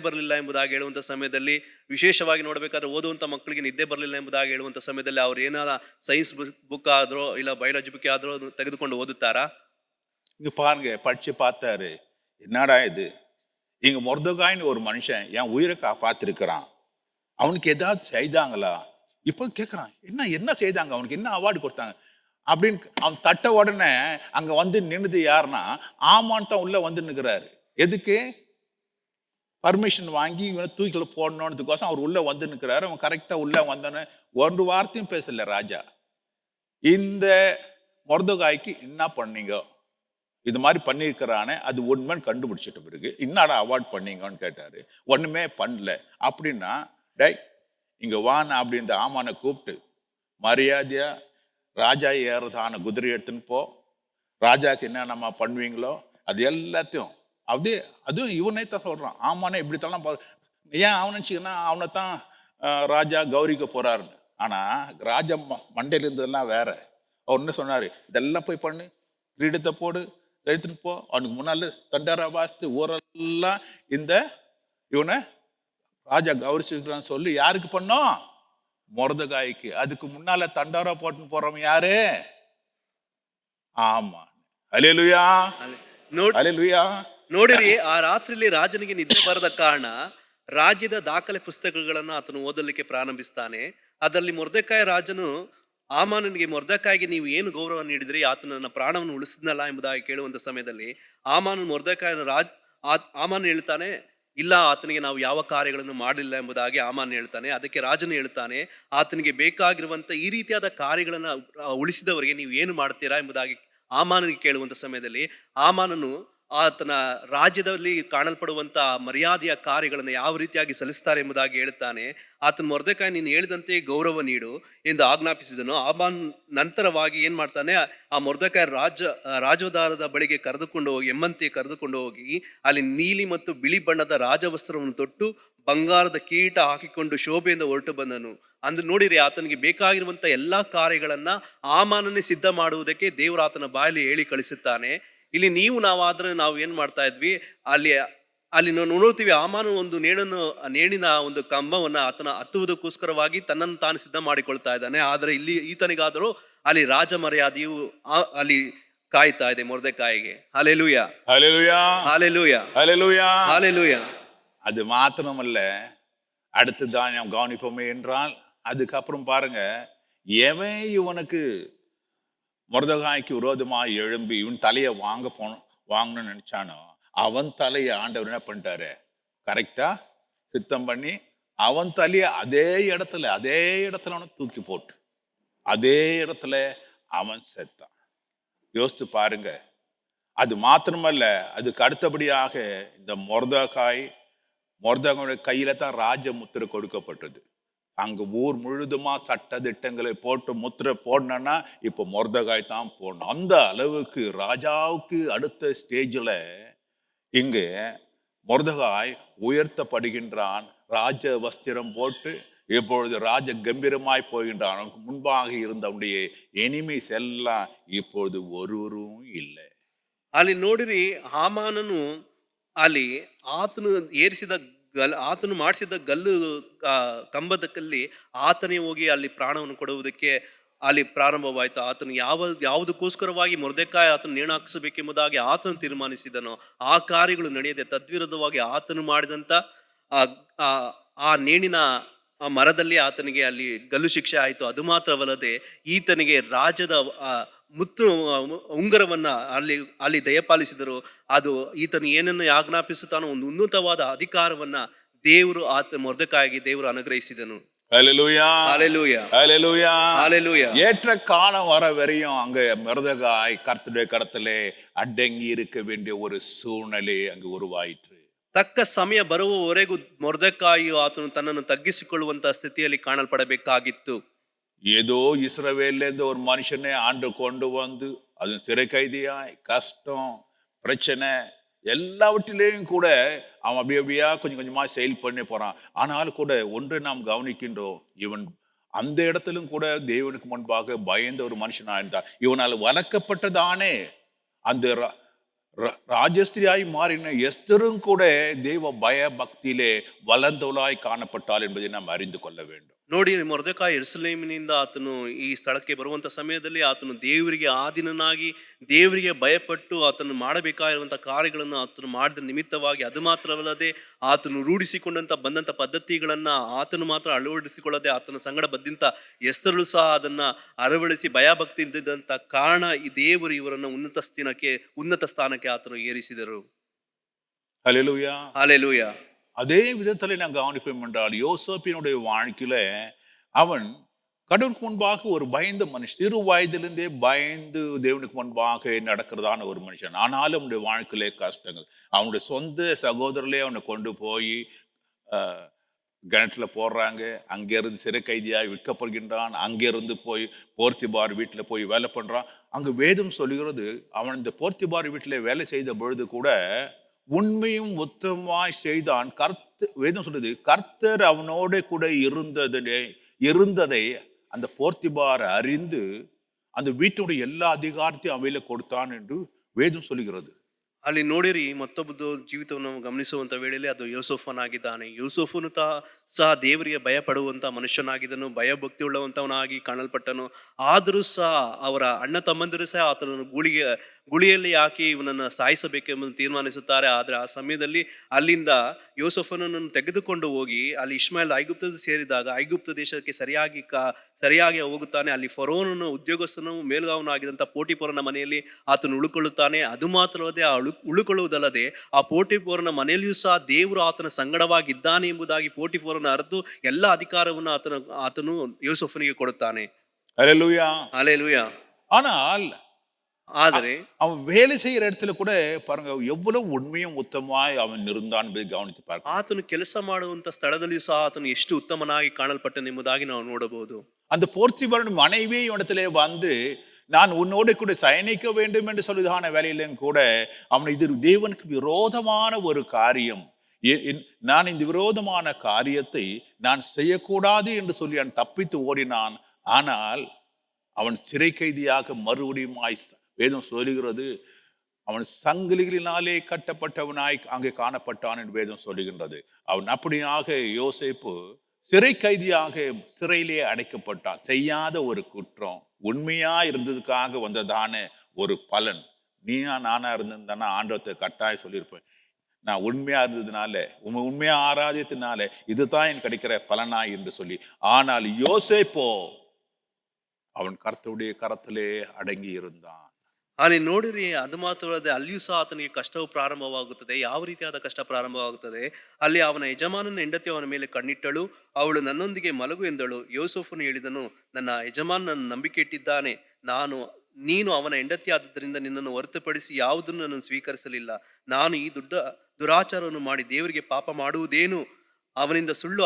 ಬರಲಿಲ್ಲ ಎಂಬುದಾಗಿ ಹೇಳುವಂತ ಸಮಯದಲ್ಲಿ, ವಿಶೇಷವಾಗಿ ನೋಡ್ಬೇಕಾದ್ರೆ ಓದುವಂತ ಮಕ್ಕಳಿಗೆ ನಿದ್ದೆ ಬರಲಿಲ್ಲ ಎಂಬುದಾಗಿ ಹೇಳುವಂತ ಸಮಯದಲ್ಲಿ ಅವ್ರು ಏನಾರ ಸೈನ್ಸ್ ಬುಕ್ ಆದ್ರೋ ಇಲ್ಲ ಬಯಾಲಜಿ ಬುಕ್ ಆದ್ರೋ ತೆಗೆದುಕೊಂಡು ಓದುತ್ತಾರಾ? இங்க பாருங்க, படிச்சு பார்த்தாரு, என்னடா இது, இங்க மொர்தகாய்னு ஒரு மனுஷன் என் உயிரை காப்பாத்திருக்கிறான், அவனுக்கு ஏதாவது செய்தாங்களா? இப்போ கேட்கறான், என்ன செய்தாங்க, அவனுக்கு என்ன அவார்டு கொடுத்தாங்க அப்படின்னு. அவன் தட்ட உடனே அங்க வந்து நின்னுது யாருன்னா ஆமான் தான் உள்ள வந்து நிற்கிறாரு. எதுக்கு? பர்மிஷன் வாங்கி இவனை தூக்கில போடணுன்றதுக்கோசம் அவர் உள்ள வந்து நிற்கிறாரு. அவன் கரெக்டா உள்ள வந்தோன்னு ஒரு வார்த்தையும் பேசல ராஜா. இந்த மொர்தகாய்க்கு என்ன பண்ணீங்க, இது மாதிரி பண்ணியிருக்கிறானே அது உண்மைன்னு கண்டுபிடிச்சிட்ட பிறகு என்னடா அவார்ட் பண்ணீங்கன்னு கேட்டாரு. ஒண்ணுமே பண்ணல அப்படின்னா, டை இங்க வான அப்படி இந்த ஆமானை கூப்பிட்டு மரியாதையா ராஜா ஏறதான குதிரை எடுத்துன்னு போ, ராஜாக்கு என்ன நம்ம பண்ணுவீங்களோ அது எல்லாத்தையும் அதுவும் இவனே தான் சொல்றான். ஆமானே இப்படித்தான் ஏன் அவனை நினச்சிக்கன்னா அவனைத்தான் ராஜா கௌரிக்க போறாருன்னு. ஆனா ராஜா மண்டையில இருந்ததெல்லாம் வேற. அவர் என்ன சொன்னாரு, இதெல்லாம் போய் பண்ணு, கிரீடத்தை போடு, எடுத்துன்னு போ, அவனுக்கு முன்னால தண்டாரா வாசித்து ஊரெல்லாம் இந்த இவனை ராஜா கௌரிச்சிருக்கிறான்னு சொல்லி யாருக்கு பண்ணோம்? மொர்தகாய்க்கு. அதுக்கு முன்னால தண்டாரா போட்டுன்னு போறவன் யாரு? ஆமா. அல்லேலூயா, அல்லேலூயா. ನೋಡಿರಿ, ಆ ರಾತ್ರಿಯಲ್ಲಿ ರಾಜನಿಗೆ ನಿದ್ದೆ ಬರದ ಕಾರಣ ರಾಜ್ಯದ ದಾಖಲೆ ಪುಸ್ತಕಗಳನ್ನು ಆತನು ಓದಲಿಕ್ಕೆ ಪ್ರಾರಂಭಿಸ್ತಾನೆ. ಅದರಲ್ಲಿ ಮೊರ್ದೆಕಾಯಿ ರಾಜನು ಆಮಾನನಿಗೆ, ಮೊರ್ದೆಕಾಯಿಗೆ ನೀವು ಏನು ಗೌರವ ನೀಡಿದ್ರಿ, ಆತನ ನನ್ನ ಪ್ರಾಣವನ್ನು ಉಳಿಸಿದ್ನಲ್ಲ ಎಂಬುದಾಗಿ ಕೇಳುವಂತ ಸಮಯದಲ್ಲಿ ಆಮಾನ್ ಹೇಳ್ತಾನೆ, ಇಲ್ಲ, ಆತನಿಗೆ ನಾವು ಯಾವ ಕಾರ್ಯಗಳನ್ನು ಮಾಡಲಿಲ್ಲ ಎಂಬುದಾಗಿ ಆಮಾನ್ ಹೇಳ್ತಾನೆ. ಅದಕ್ಕೆ ರಾಜನು ಹೇಳ್ತಾನೆ, ಆತನಿಗೆ ಬೇಕಾಗಿರುವಂತ ಈ ರೀತಿಯಾದ ಕಾರ್ಯಗಳನ್ನ ಉಳಿಸಿದವರಿಗೆ ನೀವು ಏನು ಮಾಡ್ತೀರಾ ಎಂಬುದಾಗಿ ಆಮಾನನಿಗೆ ಕೇಳುವಂತ ಸಮಯದಲ್ಲಿ ಆಮಾನನು ಆತನ ರಾಜ್ಯದಲ್ಲಿ ಕಾಣಲ್ಪಡುವಂತ ಮರ್ಯಾದೆಯ ಕಾರ್ಯಗಳನ್ನು ಯಾವ ರೀತಿಯಾಗಿ ಸಲ್ಲಿಸ್ತಾರೆ ಎಂಬುದಾಗಿ ಹೇಳ್ತಾನೆ. ಆತನ ಮೊರ್ದೆಕಾಯಿ ನೀನು ಹೇಳಿದಂತೆ ಗೌರವ ನೀಡು ಎಂದು ಆಜ್ಞಾಪಿಸಿದನು. ಆಮಾನ್ ನಂತರವಾಗಿ ಏನ್ ಮಾಡ್ತಾನೆ, ಆ ಮೊರ್ದೆಕಾಯಿ ರಾಜೋದಾರದ ಬಳಿಗೆ ಎಮ್ಮಂತೆ ಕರೆದುಕೊಂಡು ಹೋಗಿ ಅಲ್ಲಿ ನೀಲಿ ಮತ್ತು ಬಿಳಿ ಬಣ್ಣದ ರಾಜವಸ್ತ್ರವನ್ನು ತೊಟ್ಟು ಬಂಗಾರದ ಕಿರೀಟ ಹಾಕಿಕೊಂಡು ಶೋಭೆಯಿಂದ ಹೊರಟು ಬಂದನು. ಅಂದ್ರೆ ನೋಡಿರಿ, ಆತನಿಗೆ ಬೇಕಾಗಿರುವಂತ ಎಲ್ಲಾ ಕಾರ್ಯಗಳನ್ನ ಆಮಾನನೇ ಸಿದ್ಧ ಮಾಡುವುದಕ್ಕೆ ದೇವರು ಆತನ ಬಾಯಲ್ಲಿ ಹೇಳಿ ಕಳಿಸುತ್ತಾನೆ. ಇಲ್ಲಿ ನಾವಾದ್ರೆ ನಾವು ಏನ್ ಮಾಡ್ತಾ ಇದ್ವಿ, ಅಲ್ಲಿ ನಾವು ನೋಡ್ತೀವಿ, ಆಮಾನು ಒಂದು ನೇಣಿನ ಒಂದು ಕಂಬವನ್ನ ಆತನ ಹತ್ತುವುದಕ್ಕೋಸ್ಕರವಾಗಿ ತನ್ನನ್ನು ತಾನು ಸಿದ್ಧ ಮಾಡಿಕೊಳ್ತಾ ಇದ್ದಾನೆ. ಆದ್ರೆ ಇಲ್ಲಿ ಈತನಿಗಾದರೂ ಅಲ್ಲಿ ರಾಜ ಮರ್ಯಾದೆಯು ಅಲ್ಲಿ ಕಾಯ್ತಾ ಇದೆ ಮೊರ್ದೆಕಾಯಿಗೆ. ஹல்லேலூயா, ஹல்லேலூயா, ஹல்லேலூயா, ஹல்லேலூயா, ஹல்லேலூயா. அது மாத்திரமல்ல, அடுத்ததான் நாம் கவனிப்போமே என்றால், அதுக்கப்புறம் பாருங்க, எவன் இவனுக்கு மொர்தெகாய்க்கு விரோதமாக எழும்பி இவன் தலையை வாங்கணும்னு நினைச்சானோ அவன் தலையை ஆண்டவர் என்ன பண்ணிட்டாரு, கரெக்டா சித்தம் பண்ணி அவன் தலையை அதே இடத்துல அவனை தூக்கி போட்டு அதே இடத்துல அவன் செத்தான். யோசித்து பாருங்க. அது மாத்திரமல்ல, அதுக்கு அடுத்தபடியாக இந்த மொர்தகாயுடைய கையில தான் ராஜ முத்திரை கொடுக்கப்பட்டது. அங்க ஊர் முழுதுமா சட்ட திட்டங்களை போட்டு முத்திரை போடணும்னா இப்ப மொர்தகாய் தான் போடணும். அந்த அளவுக்கு ராஜாவுக்கு அடுத்த ஸ்டேஜில் இங்கு மொர்தகாய் உயர்த்தப்படுகின்றான். ராஜ வஸ்திரம் போட்டு இப்பொழுது ராஜ கம்பீரமாய் போகின்றான். அவனுக்கு முன்பாக இருந்த அவனுடைய எனிமீஸ் எல்லாம் இப்பொழுது ஒருவரும் இல்லை. ಅಲ್ಲಿ ನೋಡಿರಿ, ಹಾಮಾನನು ಅಲ್ಲಿ ಆತನು ಏರಿಸಿದ ಆತನು ಮಾಡಿಸಿದ ಗಲ್ಲು ಕಂಬದಕ್ಕಲ್ಲಿ ಆತನೇ ಹೋಗಿ ಅಲ್ಲಿ ಪ್ರಾಣವನ್ನು ಕೊಡುವುದಕ್ಕೆ ಅಲ್ಲಿ ಪ್ರಾರಂಭವಾಯಿತು. ಆತನು ಯಾವುದಕ್ಕೋಸ್ಕರವಾಗಿ ಮೊರ್ದೆಕಾಯಿ ಆತನು ನೇಣು ಹಾಕಿಸಬೇಕೆಂಬುದಾಗಿ ಆತನು ತೀರ್ಮಾನಿಸಿದನೋ ಆ ಕಾರ್ಯಗಳು ನಡೆಯದೆ ತದ್ವಿರುದ್ಧವಾಗಿ ಆತನು ಮಾಡಿದಂತ ಆ ಆ- ಆ ನೇಣಿನ ಆ ಮರದಲ್ಲಿ ಆತನಿಗೆ ಅಲ್ಲಿ ಗಲ್ಲು ಶಿಕ್ಷೆ ಆಯಿತು. ಅದು ಮಾತ್ರವಲ್ಲದೆ ಈತನಿಗೆ ರಾಜ್ಯದ ಮುತ್ತು ಉಂಗುರವನ್ನ ಅಲ್ಲಿ ಅಲ್ಲಿ ದಯಪಾಲಿಸಿದರು. ಅದು ಈತನು ಏನನ್ನು ಆಜ್ಞಾಪಿಸುತ್ತಾನೋ ಒಂದು ಉನ್ನತವಾದ ಅಧಿಕಾರವನ್ನ ಮೊರ್ದೆಕಾಯಿಗೆ ದೇವರು ಅನುಗ್ರಹಿಸಿದನು. ஹல்லேலூயா, ஹalleluya, ஹல்லேலூயா. ஹalleluya. ஏற்ற காலம் வர வரையும் அங்க மொர்தெகாய் கர்த்தருடைய கரத்திலே அடங்கி இருக்க வேண்டிய ஒரு சூழ்நிலை அங்கு உருவாயிற்று. ತಕ್ಕ ಸಮಯ ಬರುವವರೆಗೂ ಮೊರ್ದೆಕಾಯಿಯು ಆತನು ತನ್ನನ್ನು ತಗ್ಗಿಸಿಕೊಳ್ಳುವಂತಹ ಸ್ಥಿತಿಯಲ್ಲಿ ಕಾಣಲ್ಪಡಬೇಕಾಗಿತ್ತು. ஏதோ இஸ்ரவேல்ல ஒரு மனுஷனை ஆண்டு கொண்டு வந்து அது சிறை கைதியாய் கஷ்டம் பிரச்சனை எல்லாவற்றிலேயும் கூட அவன் அப்படியா கொஞ்சம் கொஞ்சமா செயல் பண்ணி போறான். ஆனாலும் கூட ஒன்றை நாம் கவனிக்கின்றோம், இவன் அந்த இடத்திலும் கூட தேவனுக்கு முன்பாக பயந்த ஒரு மனுஷனா இருந்தான். இவனால் வளர்க்கப்பட்டதானே அந்த ராஜஸ்திரியாய் மாறின எஸ்தரும் கூட தேவ பய பக்தியிலே வளர்ந்தவளாய் காணப்பட்டாள் என்பதை நாம் அறிந்து கொள்ள வேண்டும். ನೋಡಿ, ಮೊರ್ದೆಕಾಯಿ ಯೆರೂಸಲೇಮಿನಿಂದ ಆತನು ಈ ಸ್ಥಳಕ್ಕೆ ಬರುವಂತ ಸಮಯದಲ್ಲಿ ಆತನು ದೇವರಿಗೆ ಆಧೀನನಾಗಿ ದೇವರಿಗೆ ಭಯಪಟ್ಟು ಆತನು ಮಾಡಬೇಕಾಗಿರುವಂತಹ ಕಾರ್ಯಗಳನ್ನು ಆತನು ಮಾಡಿದ ನಿಮಿತ್ತವಾಗಿ, ಅದು ಮಾತ್ರವಲ್ಲದೆ ಆತನು ರೂಢಿಸಿಕೊಂಡಂತ ಬಂದಂತ ಪದ್ಧತಿಗಳನ್ನ ಆತನು ಮಾತ್ರ ಅಳವಡಿಸಿಕೊಳ್ಳದೆ ಆತನ ಸಂಗಡ ಬದ್ದಂತ ಎಸ್ತರು ಸಹ ಅದನ್ನ ಅಳವಡಿಸಿ ಭಯಭಕ್ತಿ ಇದ್ದಂತ ಕಾರಣ ಈ ದೇವರು ಇವರನ್ನು ಉನ್ನತ ಸ್ಥಾನಕ್ಕೆ ಆತನು ಏರಿಸಿದರು. ஹல்லேலூயா, ஹalleluya. அதே விதத்தில் நான் கவனிப்போம் என்றால் யோசேப்பினுடைய வாழ்க்கையில அவன் கடவுளுக்கு முன்பாக ஒரு பயந்த மனுஷன், சிறு வயதிலிருந்தே பயந்து தேவனுக்கு முன்பாக நடக்கிறதான ஒரு மனுஷன். ஆனாலும் அவனுடைய வாழ்க்கையிலே கஷ்டங்கள். அவனுடைய சொந்த சகோதரர்களே அவனை கொண்டு போய் கிணற்றுல போடுறாங்க. அங்கிருந்து சிறை கைதியாய் விற்கப்படுகின்றான். அங்கிருந்து போய் போர்த்திபார் வீட்டில் போய் வேலை பண்றான். அங்கு வேதம் சொல்லுகிறது, அவன் இந்த போர்த்திபார் வீட்டில் வேலை செய்த பொழுது கூட உண்மையும் உத்தமாய் செய்தான். வேதம் சொல்றது, கர்த்தர் அவனோட கூட இருந்ததை அந்த போர்த்திபார் அறிந்து அந்த வீட்டுடைய எல்லா அதிகாரத்தையும் அவையில கொடுத்தான் என்று வேதம் சொல்லுகிறது. ಅಲ್ಲಿ ನೋಡಿರಿ, ಮತ್ತೊಬ್ಬ ಜೀವಿತವನ್ನು ಗಮನಿಸುವಂತ ವೇಳೆಯಲ್ಲಿ ಅದು ಯೋಸೋಫನಾಗಿದ್ದಾನೆ. ಯೋಸೋಫನು ಸಹ ದೇವರಿಗೆ ಭಯ ಪಡುವಂತ ಮನುಷ್ಯನಾಗಿದ್ದನು, ಭಯಭಕ್ತಿ ಉಳ್ಳವಂತವನಾಗಿ ಕಾಣಲ್ಪಟ್ಟನು. ಆದರೂ ಸಹ ಅವರ ಅಣ್ಣ ತಮ್ಮಂದಿರು ಸಹ ಆತನನ್ನು ಗುಳಿಯಲ್ಲಿ ಹಾಕಿ ಇವನನ್ನು ಸಾಯಿಸಬೇಕೆಂಬುದು ತೀರ್ಮಾನಿಸುತ್ತಾರೆ. ಆದರೆ ಆ ಸಮಯದಲ್ಲಿ ಅಲ್ಲಿಂದ ಯೋಸೋಫನನ್ನು ತೆಗೆದುಕೊಂಡು ಹೋಗಿ ಅಲ್ಲಿ ಇಷ್ಮಾಯೇಲ್ ಐಗುಪ್ತದ ಸೇರಿದಾಗ ಐಗುಪ್ತ ದೇಶಕ್ಕೆ ಸರಿಯಾಗಿ ಹೋಗುತ್ತಾನೆ. ಅಲ್ಲಿ ಫರೋನನು ಉದ್ಯೋಗಸ್ಥನು ಮೇಲ್ಗಾವನಾಗಿದ್ದಂಥ ಪೋಟಿಫರನ ಮನೆಯಲ್ಲಿ ಆತನು ಉಳುಕೊಳ್ಳುತ್ತಾನೆ. ಅದು ಮಾತ್ರವಲ್ಲದೆ ಉಳುಕೊಳ್ಳುವುದಲ್ಲದೆ ಆ ಪೋಟಿಫರನ ಮನೆಯಲ್ಲಿಯೂ ಸಹ ದೇವರು ಆತನ ಸಂಗಡವಾಗಿದ್ದಾನೆ ಎಂಬುದಾಗಿ ಪೋಟಿಫರನ ಅರಿತು ಎಲ್ಲ ಅಧಿಕಾರವನ್ನು ಆತನು யோசேஃபನಿಗೆ ಕೊಡುತ್ತಾನೆ. ஹல்லேலூயா, ஹalleluya. ஆனால் ಆದರೆ அவன் வேலை செய்யற இடத்துல கூட பாருங்க எவ்வளவு உண்மையும் உத்தமாய் அவன் இருந்தான் என்பதை கவனித்து பார்க்க. ಆತನು ಕೆಲಸ ಮಾಡುವಂತ ಸ್ಥಳದಲ್ಲಿಯೂ ಸಹ ಆತನು ಎಷ್ಟು ಉತ್ತಮನಾಗಿ ಕಾಣಲ್ಪಟ್ಟನೆಂಬುದಾಗಿ ನಾವು ನೋಡಬಹುದು. அந்த போர்த்திபாரின் மனைவி இடத்திலே வந்து நான் உன்னோடு கூட சயனிக்க வேண்டும் என்று சொல்லுதான வேலையிலும் கூட அவன் இது தேவனுக்கு விரோதமான ஒரு காரியம், நான் இந்த விரோதமான காரியத்தை நான் செய்யக்கூடாது என்று சொல்லி அவன் தப்பித்து ஓடினான். ஆனால் அவன் சிறை கைதியாக மறுபடியும் வேதம் சொல்லுகிறது, அவன் சங்கிலிகளினாலே கட்டப்பட்டவனாய் அங்கே காணப்பட்டான் என்று வேதம் சொல்லுகின்றது. அவன் அப்படியாக யோசேப்பு சிறை கைதியாக சிறையிலே அடைக்கப்பட்டான். செய்யாத ஒரு குற்றம், உண்மையா இருந்ததுக்காக வந்ததான ஒரு பலன். நீயா நானா இருந்திருந்தானா ஆண்டவத்தை கட்டாயம் சொல்லியிருப்பேன், நான் உண்மையா இருந்ததுனால உண்மையா ஆராதித்ததுனால இதுதான் எனக்கு கிடைக்கிற பலனா என்று சொல்லி. ஆனால் யோசேப்போ அவன் கர்த்தருடைய கரத்திலே அடங்கி இருந்தான். ಅಲ್ಲಿ ನೋಡಿರಿ, ಅದು ಮಾತ್ರವಲ್ಲದೆ ಅಲ್ಲಿಯೂ ಸಹ ಆತನಿಗೆ ಕಷ್ಟವು ಪ್ರಾರಂಭವಾಗುತ್ತದೆ. ಯಾವ ರೀತಿಯಾದ ಕಷ್ಟ ಪ್ರಾರಂಭವಾಗುತ್ತದೆ? ಅಲ್ಲಿ ಅವನ ಯಜಮಾನನ ಹೆಂಡತಿ ಅವನ ಮೇಲೆ ಕಣ್ಣಿಟ್ಟಳು, ಅವಳು ನನ್ನೊಂದಿಗೆ ಮಲಗು ಎಂದಳು. ಯೋಸೇಫನು ಹೇಳಿದನು, ನನ್ನ ಯಜಮಾನ ನನ್ನ ನಂಬಿಕೆ ಇಟ್ಟಿದ್ದಾನೆ, ನೀನು ಅವನ ಹೆಂಡತಿ ಆದದ್ದರಿಂದ ನಿನ್ನನ್ನು ಹೊರತುಪಡಿಸಿ ಯಾವುದನ್ನು ನಾನು ಸ್ವೀಕರಿಸಲಿಲ್ಲ. ನಾನು ಈ ದುರಾಚಾರವನ್ನು ಮಾಡಿ ದೇವರಿಗೆ ಪಾಪ ಮಾಡುವುದೇನು? ಅವನಿಂದ ಸುಳ್ಳು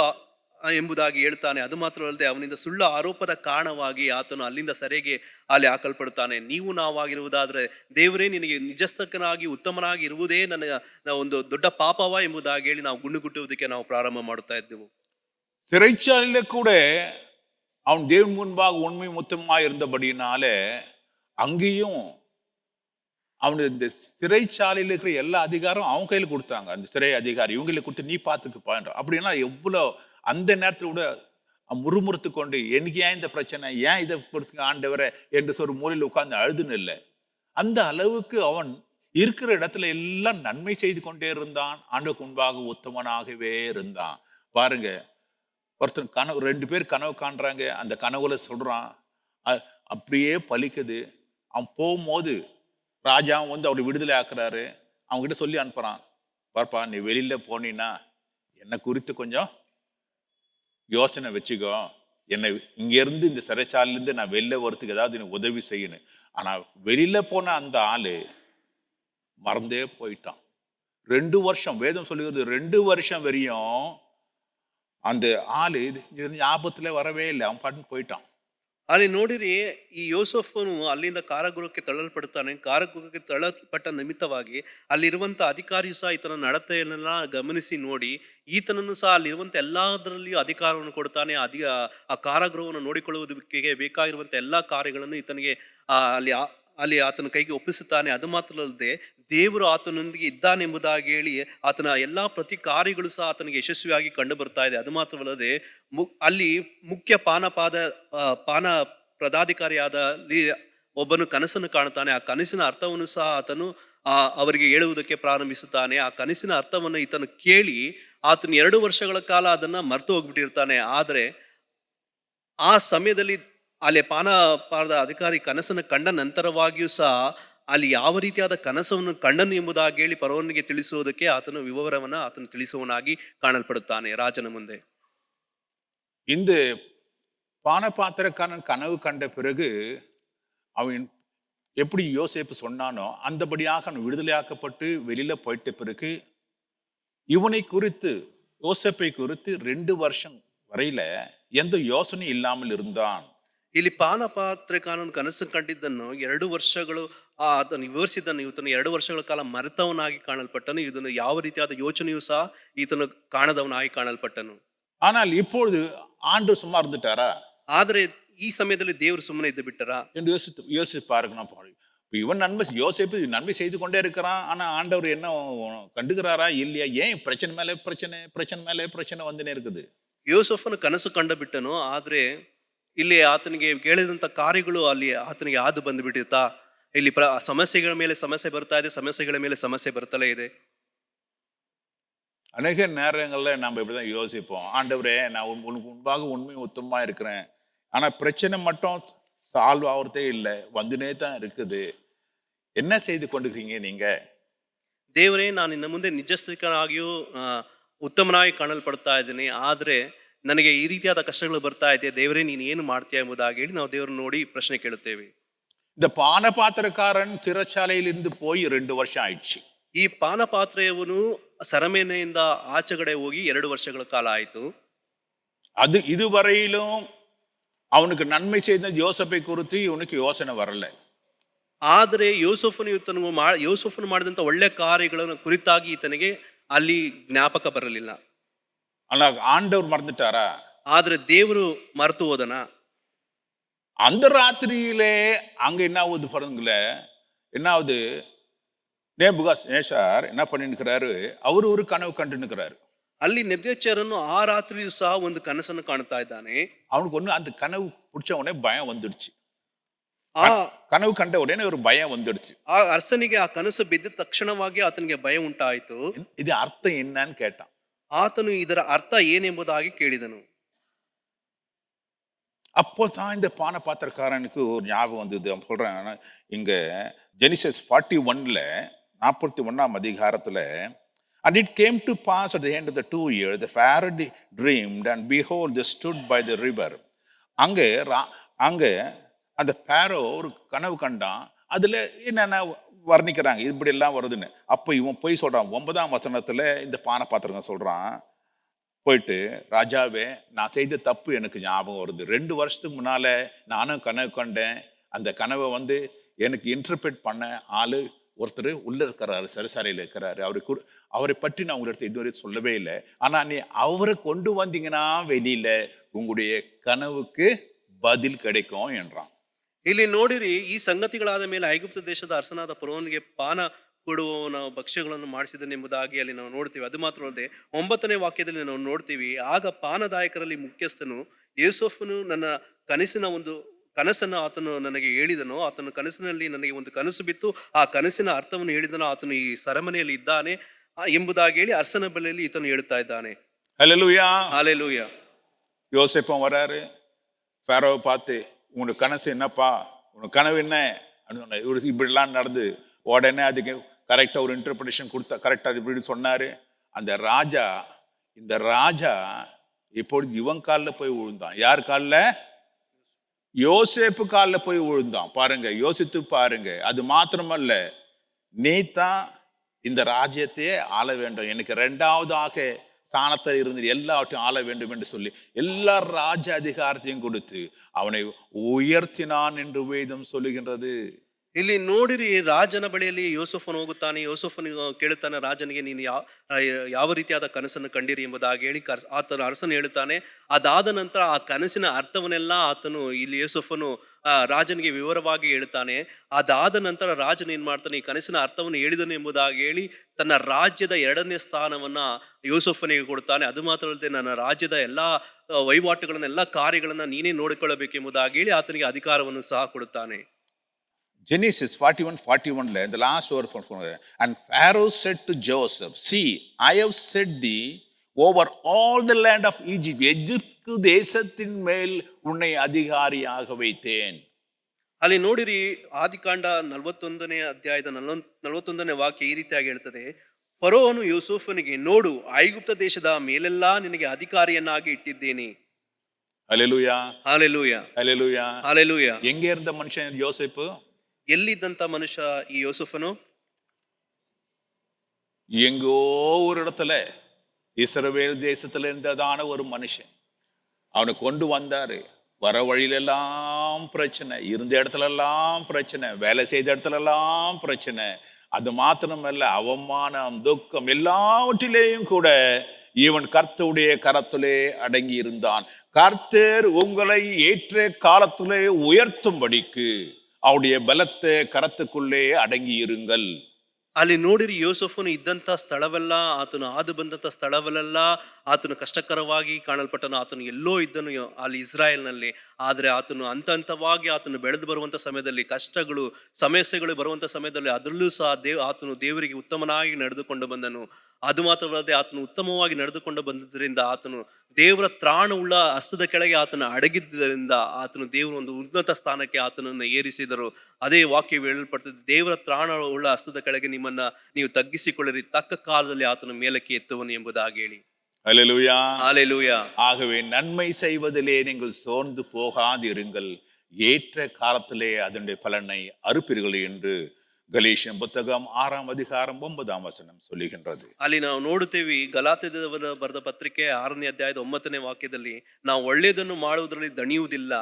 ಎಂಬುದಾಗಿ ಹೇಳ್ತಾನೆ. ಅದು ಮಾತ್ರವಲ್ಲದೆ ಅವನಿಂದ ಸುಳ್ಳು ಆರೋಪದ ಕಾರಣವಾಗಿ ಆತನು ಅಲ್ಲಿಂದ ಸೆರೆಗೆ ಅಲ್ಲಿ ಹಾಕಲ್ಪಡುತ್ತಾನೆ. ನಾವಾಗಿರುವುದಾದ್ರೆ ದೇವರೇ ನಿನಗೆ ನಿಜಸ್ಥಕನಾಗಿ ಉತ್ತಮನಾಗಿ ಇರುವುದೇ ಒಂದು ದೊಡ್ಡ ಪಾಪವ ಎಂಬುದಾಗಿ ಹೇಳಿ ನಾವು ಗುಂಡುಗುಟ್ಟುವುದಕ್ಕೆ ನಾವು ಪ್ರಾರಂಭ ಮಾಡುತ್ತಾ ಇದ್ದೆವು. சிறைச்சாலையில கூட அவன் தேவன் முன்பாக உண்மை முத்தமா இருந்தபடினாலே அங்கேயும் அவனுக்கு இந்த சிறைச்சாலையில் இருக்கிற எல்லா அதிகாரம் அவன் கையில் கொடுத்தாங்க. அந்த சிறை அதிகாரி இவங்களுக்கு கொடுத்து நீ பார்த்துக்குப்பான்ற. அப்படின்னா எவ்வளோ அந்த நேரத்தில் கூட முறுமுறுத்து கொண்டு எனக்கு ஏன் இந்த பிரச்சனை, ஏன் இதை கொடுத்துங்க ஆண்டவரை என்று ஒரு மூலையில் உட்கார்ந்து அழுதுன்னு இல்லை. அந்த அளவுக்கு அவன் இருக்கிற இடத்துல எல்லாம் நன்மை செய்து கொண்டே இருந்தான். ஆண்டுக்கு முன்பாக உத்தமனாகவே இருந்தான். பாருங்க, ஒருத்தன் கனவு, 2 பேர் கனவு காண்றாங்க. அந்த கனவுல சொல்றான், அப்படியே பலிக்குது. அவன் போகும்போது ராஜா வந்து அவரை விடுதலை ஆக்குறாரு. அவங்ககிட்ட சொல்லி அனுப்புறான், பார்ப்பா நீ வெளியில போனீன்னா என்னை குறித்து கொஞ்சம் யோசனை வச்சுக்கோ. என்னை இங்க இருந்து இந்த சிறைச்சாலையிலிருந்து நான் வெளில வரத்துக்கு ஏதாவது எனக்கு உதவி செய்யணும். ஆனா வெளியில போன அந்த ஆளு மறந்தே போயிட்டான். 2 வருஷம் வேதம் சொல்லுகிறது, 2 வருஷம் வரையும் அந்த ஆளு இது ஞாபகத்துல வரவே இல்லை. அவன் பாட்டு போயிட்டான். ಅಲ್ಲಿ ನೋಡಿರಿ, ಈ ಯೋಸೇಫನು ಅಲ್ಲಿಂದ ಕಾರಾಗೃಹಕ್ಕೆ ತಳ್ಳಲ್ಪಡುತ್ತಾನೆ. ಕಾರಾಗೃಹಕ್ಕೆ ತಳ್ಳಲ್ಪಟ್ಟ ನಿಮಿತ್ತವಾಗಿ ಅಲ್ಲಿರುವಂತ ಅಧಿಕಾರಿಯು ಸಹ ಈತನ ನಡತೆಯನ್ನೆಲ್ಲ ಗಮನಿಸಿ ನೋಡಿ ಈತನನ್ನು ಸಹ ಅಲ್ಲಿರುವಂತ ಎಲ್ಲದರಲ್ಲಿಯೂ ಅಧಿಕಾರವನ್ನು ಕೊಡ್ತಾನೆ. ಆ ಕಾರಾಗೃಹವನ್ನು ನೋಡಿಕೊಳ್ಳುವುದಕ್ಕೆ ಬೇಕಾಗಿರುವಂತ ಎಲ್ಲಾ ಕಾರ್ಯಗಳನ್ನು ಈತನಿಗೆ ಅಲ್ಲಿ ಆತನ ಕೈಗೆ ಒಪ್ಪಿಸುತ್ತಾನೆ. ಅದು ಮಾತ್ರವಲ್ಲದೆ ದೇವರು ಆತನೊಂದಿಗೆ ಇದ್ದಾನೆಂಬುದಾಗಿ ಹೇಳಿ ಆತನ ಎಲ್ಲಾ ಪ್ರತಿ ಕಾರ್ಯಗಳು ಸಹ ಆತನಿಗೆ ಯಶಸ್ವಿಯಾಗಿ ಕಂಡು ಬರ್ತಾ ಇದೆ. ಅದು ಮಾತ್ರವಲ್ಲದೆ ಅಲ್ಲಿ ಮುಖ್ಯ ಪಾನ ಪದಾಧಿಕಾರಿಯಾದ ಒಬ್ಬನು ಕನಸನ್ನು ಕಾಣುತ್ತಾನೆ. ಆ ಕನಸಿನ ಅರ್ಥವನ್ನು ಸಹ ಆತನು ಅವರಿಗೆ ಹೇಳುವುದಕ್ಕೆ ಪ್ರಾರಂಭಿಸುತ್ತಾನೆ. ಆ ಕನಸಿನ ಅರ್ಥವನ್ನು ಈತನು ಕೇಳಿ ಆತನು 2 ವರ್ಷಗಳ ಕಾಲ ಅದನ್ನ ಮರೆತು ಹೋಗ್ಬಿಟ್ಟಿರ್ತಾನೆ. ಆದರೆ ಆ ಸಮಯದಲ್ಲಿ ಅಲ್ಲಿ ಪಾದ ಅಧಿಕಾರಿ ಕನಸನ್ನು ಕಂಡ ನಂತರವಾಗಿಯೂ ಸಹ ಅಲ್ಲಿ ಯಾವ ರೀತಿಯಾದ ಕನಸವನ್ನು ಕಂಡನು ಎಂಬುದಾಗಿ ಹೇಳಿ ಫರೋಹನಿಗೆ ತಿಳಿಸುವುದಕ್ಕೆ ಆತನು ವಿವರವನ್ನ ಆತನು ತಿಳಿಸುವನಾಗಿ ಕಾಣಲ್ಪಡುತ್ತಾನೆ ರಾಜನ ಮುಂದೆ. இந்த பானபாத்திரக்காரன் கனவு கண்ட பிறகு அவன் எப்படி யோசேப்பு சொன்னானோ அந்தபடியாக அவன் விடுதலையாக்கப்பட்டு வெளியில போயிட்ட பிறகு இவனை குறித்து, யோசேப்பை குறித்து 2 வருஷம் வரையில எந்த யோசனை இல்லாமல் இருந்தான். ಇಲ್ಲಿ ಪಾನಪಾತ್ರೆಕಾರನು ಕನಸು ಕಂಡಿದ್ದನ್ನು 2 ವರ್ಷಗಳು ಆತನು ವಿವರಿಸಿದ್ದನ್ನು ಈತನು 2 ವರ್ಷಗಳ ಕಾಲ ಮರೆತವನಾಗಿ ಕಾಣಲ್ಪಟ್ಟನು. ಇದನ್ನು ಯಾವ ರೀತಿಯಾದ ಯೋಚನೆಯೂ ಸಹ ಈತನು ಕಾಣದವನಾಗಿ ಕಾಣಲ್ಪಟ್ಟನು. ஆனால் இப்பொழுது ஆண்டவர் சும்மா இருந்துட்டாரா ಆದರೆ ಈ ಸಮಯದಲ್ಲಿ ದೇವರು ಸುಮ್ಮನೆ ಇದ್ದು ಬಿಟ್ಟರಾ என்று யோசித்து பாருங்க. இவன் யோசேப்பு நன்மை செய்து கொண்டே இருக்கிறான். ஆனா ஆண்டவர் என்ன கண்டுக்கிறாரா இல்லையா? ஏன் பிரச்சனை மேல பிரச்சனை, பிரச்சனை மேல பிரச்சனை வந்துனே இருக்குது. ಯೋಸೇಫನು ಕನಸು ಕಂಡು ಬಿಟ್ಟನು. ಆದ್ರೆ ಇಲ್ಲಿ ಆತನಿಗೆ ಕೇಳಿದಂತ ಕಾರ್ಯಗಳು ಅಲ್ಲಿ ಆತನಿಗೆ ಆದು ಬಂದುಬಿಟ್ಟಿತ್ತಾ? ಇಲ್ಲಿ ಸಮಸ್ಯೆಗಳ ಮೇಲೆ ಸಮಸ್ಯೆ ಬರ್ತಾ ಇದೆ, ಸಮಸ್ಯೆಗಳ ಮೇಲೆ ಸಮಸ್ಯೆ ಬರ್ತಲೇ ಇದೆ. அநேக நேரங்கள்ல நம்ம இப்படிதான் யோசிப்போம், ஆண்டவரே நான் உனக்கு முன்பாக உண்மை உத்தமமா இருக்கிறேன், ஆனா பிரச்சனை மட்டும் சால்வ் ஆகுறதே இல்லை, வந்துனே தான் இருக்குது, என்ன செய்து கொண்டிருக்கீங்க நீங்க? ದೇವರೇ, ನಾನು ಇನ್ನು ಮುಂದೆ ನಿಜಸ್ಥಿಕನಾಗಿಯೂ ಉತ್ತಮನಾಗಿ ಕಾಣಲ್ಪಡ್ತಾ ಇದ್ದೀನಿ, ಆದ್ರೆ ನನಗೆ ಈ ರೀತಿಯಾದ ಕಷ್ಟಗಳು ಬರ್ತಾ ಇದೆ, ದೇವರೇ ನೀನು ಏನು ಮಾಡ್ತೀಯ ಎಂಬುದಾಗಿ ಹೇಳಿ ನಾವು ದೇವರನ್ನು ನೋಡಿ ಪ್ರಶ್ನೆ ಕೇಳುತ್ತೇವೆ. இந்த பானபாத்திரக்காரன் சிறைச்சாலையில் இருந்து போய் 2 வருஷம் ஆயிடுச்சு. ಈ ಪಾನಪಾತ್ರೆಯವನು ಸರಮೇನೆಯಿಂದ ಆಚೆಗಡೆ ಹೋಗಿ 2 ವರ್ಷಗಳ ಕಾಲ ಆಯಿತು. அது இதுவரையிலும் அவனுக்கு நன்மை செய்த யோசேப்பை குறித்து இவனுக்கு யோசனை வரல. ಆದರೆ ಯೋಸೇಫನು ಮಾಡಿದಂತ ಒಳ್ಳೆ ಕಾರ್ಯಗಳನ್ನು ಕುರಿತಾಗಿ ಈತನಿಗೆ ಅಲ್ಲಿ ಜ್ಞಾಪಕ ಬರಲಿಲ್ಲ. ஆனா ஆண்டவர் மறந்துட்டாரா? ಆದ್ರೆ ದೇವರು ಮರೆತು ಹೋದನ? அந்த ராத்திரியிலே அங்க என்ன ஆகுது பாருங்கள, என்ன ஆகுது, நேபுகாத்நேச்சார் என்ன பண்ணிருக்கிறாரு, அவரு ஒரு கனவு கண்டு நிற்கிறாரு. ಅಲ್ಲಿ ನೆಬೂಕದ್ನೆಚ್ಚರನು ಆ ರಾತ್ರಿಯೂ ಸಹ ಒಂದು ಕನಸನ್ನು ಕಾಣ್ತಾ ಇದ್ದಾನೆ. அவனுக்கு ஒண்ணு அந்த கனவு பிடிச்ச உடனே பயம் வந்துடுச்சு. ಕನವು ಕಂಡ ಉಡನೆ ஒரு பயம் வந்துடுச்சு. ಆ ಅರಸನಿಗೆ ಆ ಕನಸು ಬಿದ್ದ ತಕ್ಷಣವಾಗಿ ಆತನಿಗೆ ಭಯ ಉಂಟಾಯಿತು. ಇದು ಅರ್ಥ ಏನன்னு கேட்டான். ಆತನು ಇದರ ಅರ್ಥ ಏನೆಂಬುದಾಗಿ ಕೇಳಿದನು. அப்போ தான் இந்த பானபாத்திரக்காரனுக்கு ஒரு ஞாபகம் வந்தது. அவன் சொல்றான் இங்க ஜெனிசிஸ் 41ல 41ஆம் அதிகாரத்துல, and it came to pass at the end of the 2 years, the Pharaoh dreamed, and behold, they stood by the river. அங்க அங்க அந்த பேரோ ஒரு கனவு கண்டான். அதுல என்னென்ன வர்ணிக்கிறாங்க, இப்படி எல்லாம் வருதுன்னு. அப்போ இவன் போய் சொல்றான் 9ஆம் வசனத்துல இந்த பானபாத்திரங்க சொல்றான், போயிட்டு ராஜாவே, நான் செய்த தப்பு எனக்கு ஞாபகம் வருது. 2 வருஷத்துக்கு முன்னால நானும் கனவு கண்டேன். அந்த கனவை எனக்கு இன்டர்பிரேட் பண்ண ஆளு ஒருத்தர் உள்ள இருக்கிறாரு, சிறைசாலையில் இருக்கிறாரு. அவரை பற்றி நான் உங்களிடத்தை இதுவரை சொல்லவே இல்லை. ஆனா நீ அவரை கொண்டு வந்தீங்கன்னா வெளியில உங்களுடைய கனவுக்கு பதில் கிடைக்கும் என்றான். ಇಲ್ಲಿ ನೋಡಿರಿ, ಈ ಸಂಗತಿಗಳಾದ ಮೇಲೆ ಐಗುಪ್ತ ದೇಶದ ಅರಸನಾದ ಫರೋಹನಿಗೆ ಪಾನ ಕೊಡುವವನ ಭಕ್ಷ್ಯಗಳನ್ನು ಮಾಡಿಸಿದನೆಂಬುದಾಗಿ ಅಲ್ಲಿ ನಾವು ನೋಡ್ತೀವಿ. ಅದು ಮಾತ್ರ ಅಲ್ಲದೆ 9ನೇ ವಾಕ್ಯದಲ್ಲಿ ನಾವು ನೋಡ್ತೀವಿ, ಆಗ ಪಾನದಾಯಕರಲ್ಲಿ ಮುಖ್ಯಸ್ಥನು ಯೋಸೇಫನು ನನ್ನ ಕನಸನ್ನು ಆತನು ನನಗೆ ಹೇಳಿದನು. ಆತನ ಕನಸಿನಲ್ಲಿ ನನಗೆ ಒಂದು ಕನಸು ಬಿತ್ತು, ಆ ಕನಸಿನ ಅರ್ಥವನ್ನು ಹೇಳಿದನು. ಆತನು ಈ ಸೆರೆಮನೆಯಲ್ಲಿ ಇದ್ದಾನೆ ಎಂಬುದಾಗಿ ಹೇಳಿ ಅರಸನ ಬಳಿಯಲ್ಲಿ ಈತನು ಹೇಳುತ್ತಾ ಇದ್ದಾನೆ. ஹல்லேலூயா. ಹಾಲೆಲೂಯಾ. யோசேப்பும் வராரு, ஃபேரோவை பார்த்து, உனக்கு கனசு என்னப்பா, உனக்கு கனவு என்ன அப்படின்னு இவரு இப்படிலாம் நடந்து உடனே அதுக்கு கரெக்டாக ஒரு இன்டர்பிரேஷன் கொடுத்தா, கரெக்டாக இப்படி சொன்னாரு. இந்த ராஜா இப்பொழுது இவன் காலில் போய் விழுந்தான். யார் காலில்? யோசேப்பு காலில் போய் விழுந்தான். பாருங்க, யோசித்து பாருங்க. அது மாத்திரமல்ல, நீ தான் இந்த ராஜ்யத்தையே ஆள வேண்டும், எனக்கு 2வதாக ஸ்தானத்தில் இருந்து எல்லாவற்றையும் ஆள வேண்டும் என்று சொல்லி எல்லா ராஜ அதிகாரத்தையும் கொடுத்து அவனை உயர்த்தினான் என்று வேதம் சொல்லுகின்றது. ಇಲ್ಲಿ ನೋಡಿರಿ, ರಾಜನ ಬಳಿಯಲ್ಲಿ ಯೋಸೇಫನು ಹೋಗುತ್ತಾನೆ. ಯೋಸೇಫನಿಗೆ ಕೇಳುತ್ತಾನೆ, ರಾಜನಿಗೆ ನೀನು ಯಾವ ರೀತಿಯಾದ ಕನಸನ್ನು ಕಂಡಿರಿ ಎಂಬುದಾಗಿ ಹೇಳಿ ಆತನ ಅರಸನು ಹೇಳುತ್ತಾನೆ. ಅದಾದ ನಂತರ ಆ ಕನಸಿನ ಅರ್ಥವನ್ನೆಲ್ಲ ಆತನು ಇಲ್ಲಿ ಯೋಸೇಫನು ರಾಜನಿಗೆ ವಿವರವಾಗಿ ಹೇಳ್ತಾನೆ. ಅದಾದ ನಂತರ ರಾಜನು ಏನ್ ಮಾಡ್ತಾನೆ, ಈ ಕನಸಿನ ಅರ್ಥವನ್ನು ಹೇಳಿದನು ಎಂಬುದಾಗಿ ಹೇಳಿ ತನ್ನ ರಾಜ್ಯದ 2ನೇ ಸ್ಥಾನವನ್ನ ಯೋಸೇಫನಿಗೆ ಕೊಡ್ತಾನೆ. ಅದು ಮಾತ್ರ ಅಲ್ಲದೆ ನನ್ನ ರಾಜ್ಯದ ಎಲ್ಲಾ ವಹಿವಾಟುಗಳನ್ನ, ಎಲ್ಲಾ ಕಾರ್ಯಗಳನ್ನ ನೀನೇ ನೋಡಿಕೊಳ್ಳಬೇಕೆಂಬುದಾಗಿ ಹೇಳಿ ಆತನಿಗೆ ಅಧಿಕಾರವನ್ನು ಸಹ ಕೊಡುತ್ತಾನೆ. Genesis 41:41, the last word, and Pharaoh said to Joseph, see, I have set thee over all the land of Egypt. எகிப்து தேசத்தின் மேல் உன்னை அதிகாரியாக வைத்தேன். ಅಲ್ಲಿ ನೋಡಿರಿ, ಆದಿಕಾಂಡ 41ನೇ ಅಧ್ಯಾಯದ 41ನೇ ವಾಕ್ಯ ಈ ರೀತಿಯಾಗಿ ಹೇಳ್ತದೆ, ಫರೋಹನು ಯೂಸುಫನಿಗೆ, ನೋಡು, ಐಗುಪ್ತ ದೇಶದ ಮೇಲೆಲ್ಲಾ ನಿನಗೆ ಅಧಿಕಾರಿಯನ್ನಾಗಿ ಇಟ್ಟಿದ್ದೇನೆ. ஹல்லேலூயா. ಹಾಲೆಲೂಯಾ. ஹல்லேலூயா. ಹಾಲೆಲೂಯಾ. எங்க இருந்த மனுஷன் யோசேப்பு? ಎಲ್ಲಿದ್ದಂತ ಮನುಷ್ಯ ಈ ಯೋಸೇಫನು? எங்கோ ஒரு இடத்துல இஸ்ரவேல் தேசத்துல இருந்ததான ஒரு மனுஷன். அவனை கொண்டு வந்தாரு. வர வழியிலெல்லாம் பிரச்சனை, இருந்த இடத்துல எல்லாம் பிரச்சனை, வேலை செய்த இடத்துல எல்லாம் பிரச்சனை. அது மாத்திரமல்ல, அவமானம், துக்கம், எல்லாவற்றிலேயும் கூட இவன் கர்த்தருடைய கரத்திலே அடங்கி இருந்தான். கர்த்தர் உங்களை ஏற்ற காலத்திலே உயர்த்தும்படிக்கு அவருடைய பலத்த கரத்துக்குள்ளே அடங்கி இருங்கள். ಅಲ್ಲಿ ನೋಡಿರಿ, ಯೋಸೇಫನು ಇದ್ದಂತ ಸ್ಥಳವೆಲ್ಲ, ಆತನು ಹಾದು ಬಂದಂತ ಸ್ಥಳವಲ್ಲೆಲ್ಲ ಆತನು ಕಷ್ಟಕರವಾಗಿ ಕಾಣಲ್ಪಟ್ಟನು. ಆತನು ಎಲ್ಲೋ ಇದ್ದನು ಅಲ್ಲಿ ಇಸ್ರಾಯೇಲ್ನಲ್ಲಿ. ಆದ್ರೆ ಆತನು ಹಂತವಾಗಿ ಆತನು ಬೆಳೆದು ಬರುವಂತ ಸಮಯದಲ್ಲಿ, ಕಷ್ಟಗಳು, ಸಮಸ್ಯೆಗಳು ಬರುವಂತ ಸಮಯದಲ್ಲಿ, ಅದರಲ್ಲೂ ಸಹ ಆತನು ದೇವರಿಗೆ ಉತ್ತಮನಾಗಿ ನಡೆದುಕೊಂಡು ಬಂದನು. ಅದು ಮಾತ್ರವಲ್ಲದೆ, ಆತನು ಉತ್ತಮವಾಗಿ ನಡೆದುಕೊಂಡು ಬಂದಿದ್ದರಿಂದ, ಆತನು ದೇವರ ತ್ರಾಣವುಳ್ಳ ಹಸ್ತದ ಕೆಳಗೆ ಆತನ ಅಡಗಿದ್ದರಿಂದ ಆತನು ದೇವರು ಒಂದು ಉನ್ನತ ಸ್ಥಾನಕ್ಕೆ ಆತನನ್ನು ಏರಿಸಿದರು. ಅದೇ ವಾಕ್ಯವು ಹೇಳಲ್ಪಡ್ತದೆ, ದೇವರ ತ್ರಾಣವುಳ್ಳ ಹಸ್ತದ ಕೆಳಗೆ ನೀವು ತಗ್ಗಿಸಿಕೊಳ್ಳಿರಿ, ತಕ್ಕ ಕಾಲದಲ್ಲಿ ಆತನ ಮೇಲಕ್ಕೆ ಎತ್ತುವನು ಎಂಬುದಾಗಿ ಹೇಳಿ. ஹல்லேலூயா. ಹಾಲೆಲೂಯಾ. ஆகவே நன்மை செய்வதிலே நீங்கள் சோர்ந்து போகாதிருங்கள், ஏற்ற காலத்திலே அதனுடைய பலனை அறுப்பீர்கள் என்று கலேஷியன் புத்தகம் 6ஆம் அதிகாரம் 9ஆம் வசனம் சொல்லுகின்றது. ಅಲ್ಲಿ ನಾವು ನೋಡುತ್ತೇವೆ, ಗಲಾತ್ಯದವರ ಬರೆದ ಪತ್ರಿಕೆ 6ನೇ ಅಧ್ಯಾಯದ 9ನೇ ವಾಕ್ಯದಲ್ಲಿ, ನಾವು ಒಳ್ಳೆಯದನ್ನು ಮಾಡುವುದರಲ್ಲಿ ದಣಿಯುವುದಿಲ್ಲ,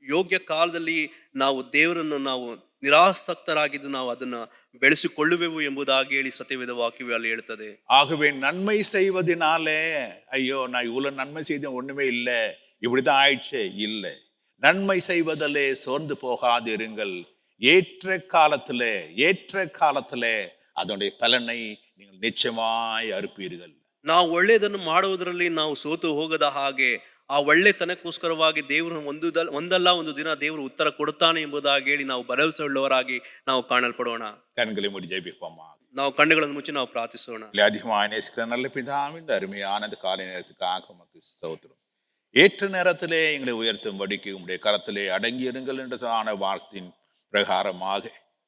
ಯೋಗ್ಯ ಕಾಲದಲ್ಲಿ ನಾವು ದೇವರನ್ನು ನಾವು ನಿರಾಸಕ್ತರಾಗಿದ್ದು ನಾವು ಅದನ್ನ ಬೆಳೆಸಿಕೊಳ್ಳುವೆವು ಎಂಬುದಾಗಿ ಹೇಳಿ ಸತ್ಯವೇದ ವಾಕ್ಯವು ಅಲ್ಲಿ ಹೇಳ್ತದೆ. ஆகவே நன்மை செய்வதனாலே, ஐயோ நான் இவ்வளவு நன்மை செய்த ஒண்ணுமே இல்லை, இப்படிதான் ஆயிடுச்சே, இல்லை. நன்மை செய்வதிலே சோர்ந்து போகாதிருங்கள், ஏற்ற காலத்திலே அதனுடைய பலனை நீங்கள் நிச்சயமாய் அறுப்பீர்கள். ನಾವು ಒಳ್ಳೆಯದನ್ನು ಮಾಡುವುದರಲ್ಲಿ ನಾವು ಸೋತು ಹೋಗದ ಹಾಗೆ, ಆ ಒಳ್ಳೆತನಕ್ಕೋಸ್ಕರವಾಗಿ ದೇವರು ಒಂದಲ್ಲ ಒಂದು ದಿನ ದೇವರು ಉತ್ತರ ಕೊಡುತ್ತಾನೆ ಎಂಬುದಾಗಿ ಹೇಳಿ ನಾವು ಭರವಸೆ ಉಳ್ಳವರಾಗಿ ನಾವು ಕಾಣಲ್ಪಡೋಣ. கண்களை மூடி ஜெபிப்போமா. ನಾವು கண்ணுಗಳನ್ನು ಮುಚ್ಚಿ ನಾವು ಪ್ರಾರ್ಥಿಸೋಣ. அதிகமாக நேசிக்கிற நல்ல பிதாவே, இந்த அருமையான காலை நேரத்துக்காக உமக்கு ஸ்தோத்திரம். ஏற்ற நேரத்திலே எங்களை உயர்த்தும்படிக்கு உம்முடைய கரத்திலே அடங்கியிருங்கள் என்றதான வார்த்தையின் பிரகாரமாக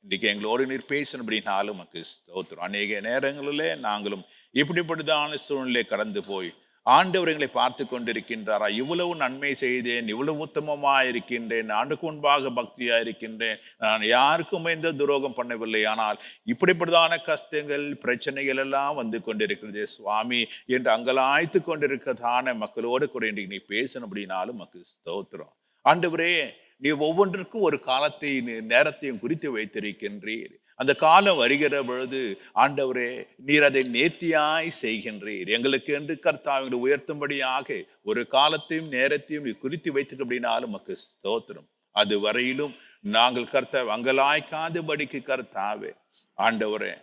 இன்றைக்கு எங்களோடு நீர் பேசினபடினாலும் உமக்கு ஸ்தோத்திரம். அநேக நேரங்களிலே நாங்களும் இப்படிப்பட்டதான சூழ்நிலை கடந்து போய் ஆண்டவர் எங்களை பார்த்து கொண்டிருக்கின்றாரா, இவ்வளவு நன்மை செய்தேன், இவ்வளவு உத்தமமா இருக்கின்றேன், ஆண்டுக்கு முன்பாக பக்தியா இருக்கின்றேன், நான் யாருக்கும் எந்த துரோகம் பண்ணவில்லை, ஆனால் இப்படிப்பட்டதான கஷ்டங்கள் பிரச்சனைகள் எல்லாம் வந்து கொண்டிருக்கிறது சுவாமி என்று அங்கலாய்த்து கொண்டிருக்கிறதான மக்களோடு கூட இன்றைக்கு நீ பேசணும் அப்படின்னாலும் மக்கு ஸ்தோத்திரம். ஆண்டவரே, நீ ஒவ்வொன்றிற்கும் ஒரு காலத்தை நேரத்தையும் குறித்து வைத்திருக்கின்றீர். அந்த காலம் வருகிற பொழுது ஆண்டவரே நீர் அதை நேர்த்தியாய் செய்கின்றீர். எங்களுக்கு என்று கர்த்தாவை உயர்த்தும்படியாக ஒரு காலத்தையும் நேரத்தையும் நீ குறித்து வைத்திருக்க அப்படின்னாலும் மக்கு ஸ்தோத்திரம். அது வரையிலும் நாங்கள் கர்த்தாவை அங்கலாய்க்காதபடிக்கு கர்த்தாவே ஆண்டவரே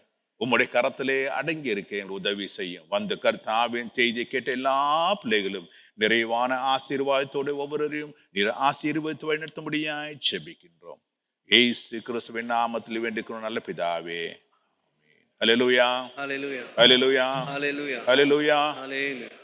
உம்முடைய கரத்திலே அடங்கி இருக்கேன், உதவி செய்யும். வந்த கர்த்தாவின் செய்தியை கேட்ட எல்லா பிள்ளைகளும் நிறைவான ஆசீர்வாதத்தோடு ஒவ்வொருவரையும் நீர் ஆசீர்வாதத்தை வழிநடத்தும்படியாய் ஜெபிக்கின்றோம். இயேசு கிறிஸ்துவின் நாமத்தில் வேண்டிக்கிறோம் நல்ல பிதாவே. ஹல்லேலூயா, ஹல்லேலூயா, ஹல்லேலூயா, ஹல்லேலூயா, ஹல்லேலூயா. ஹல்லேலூயா.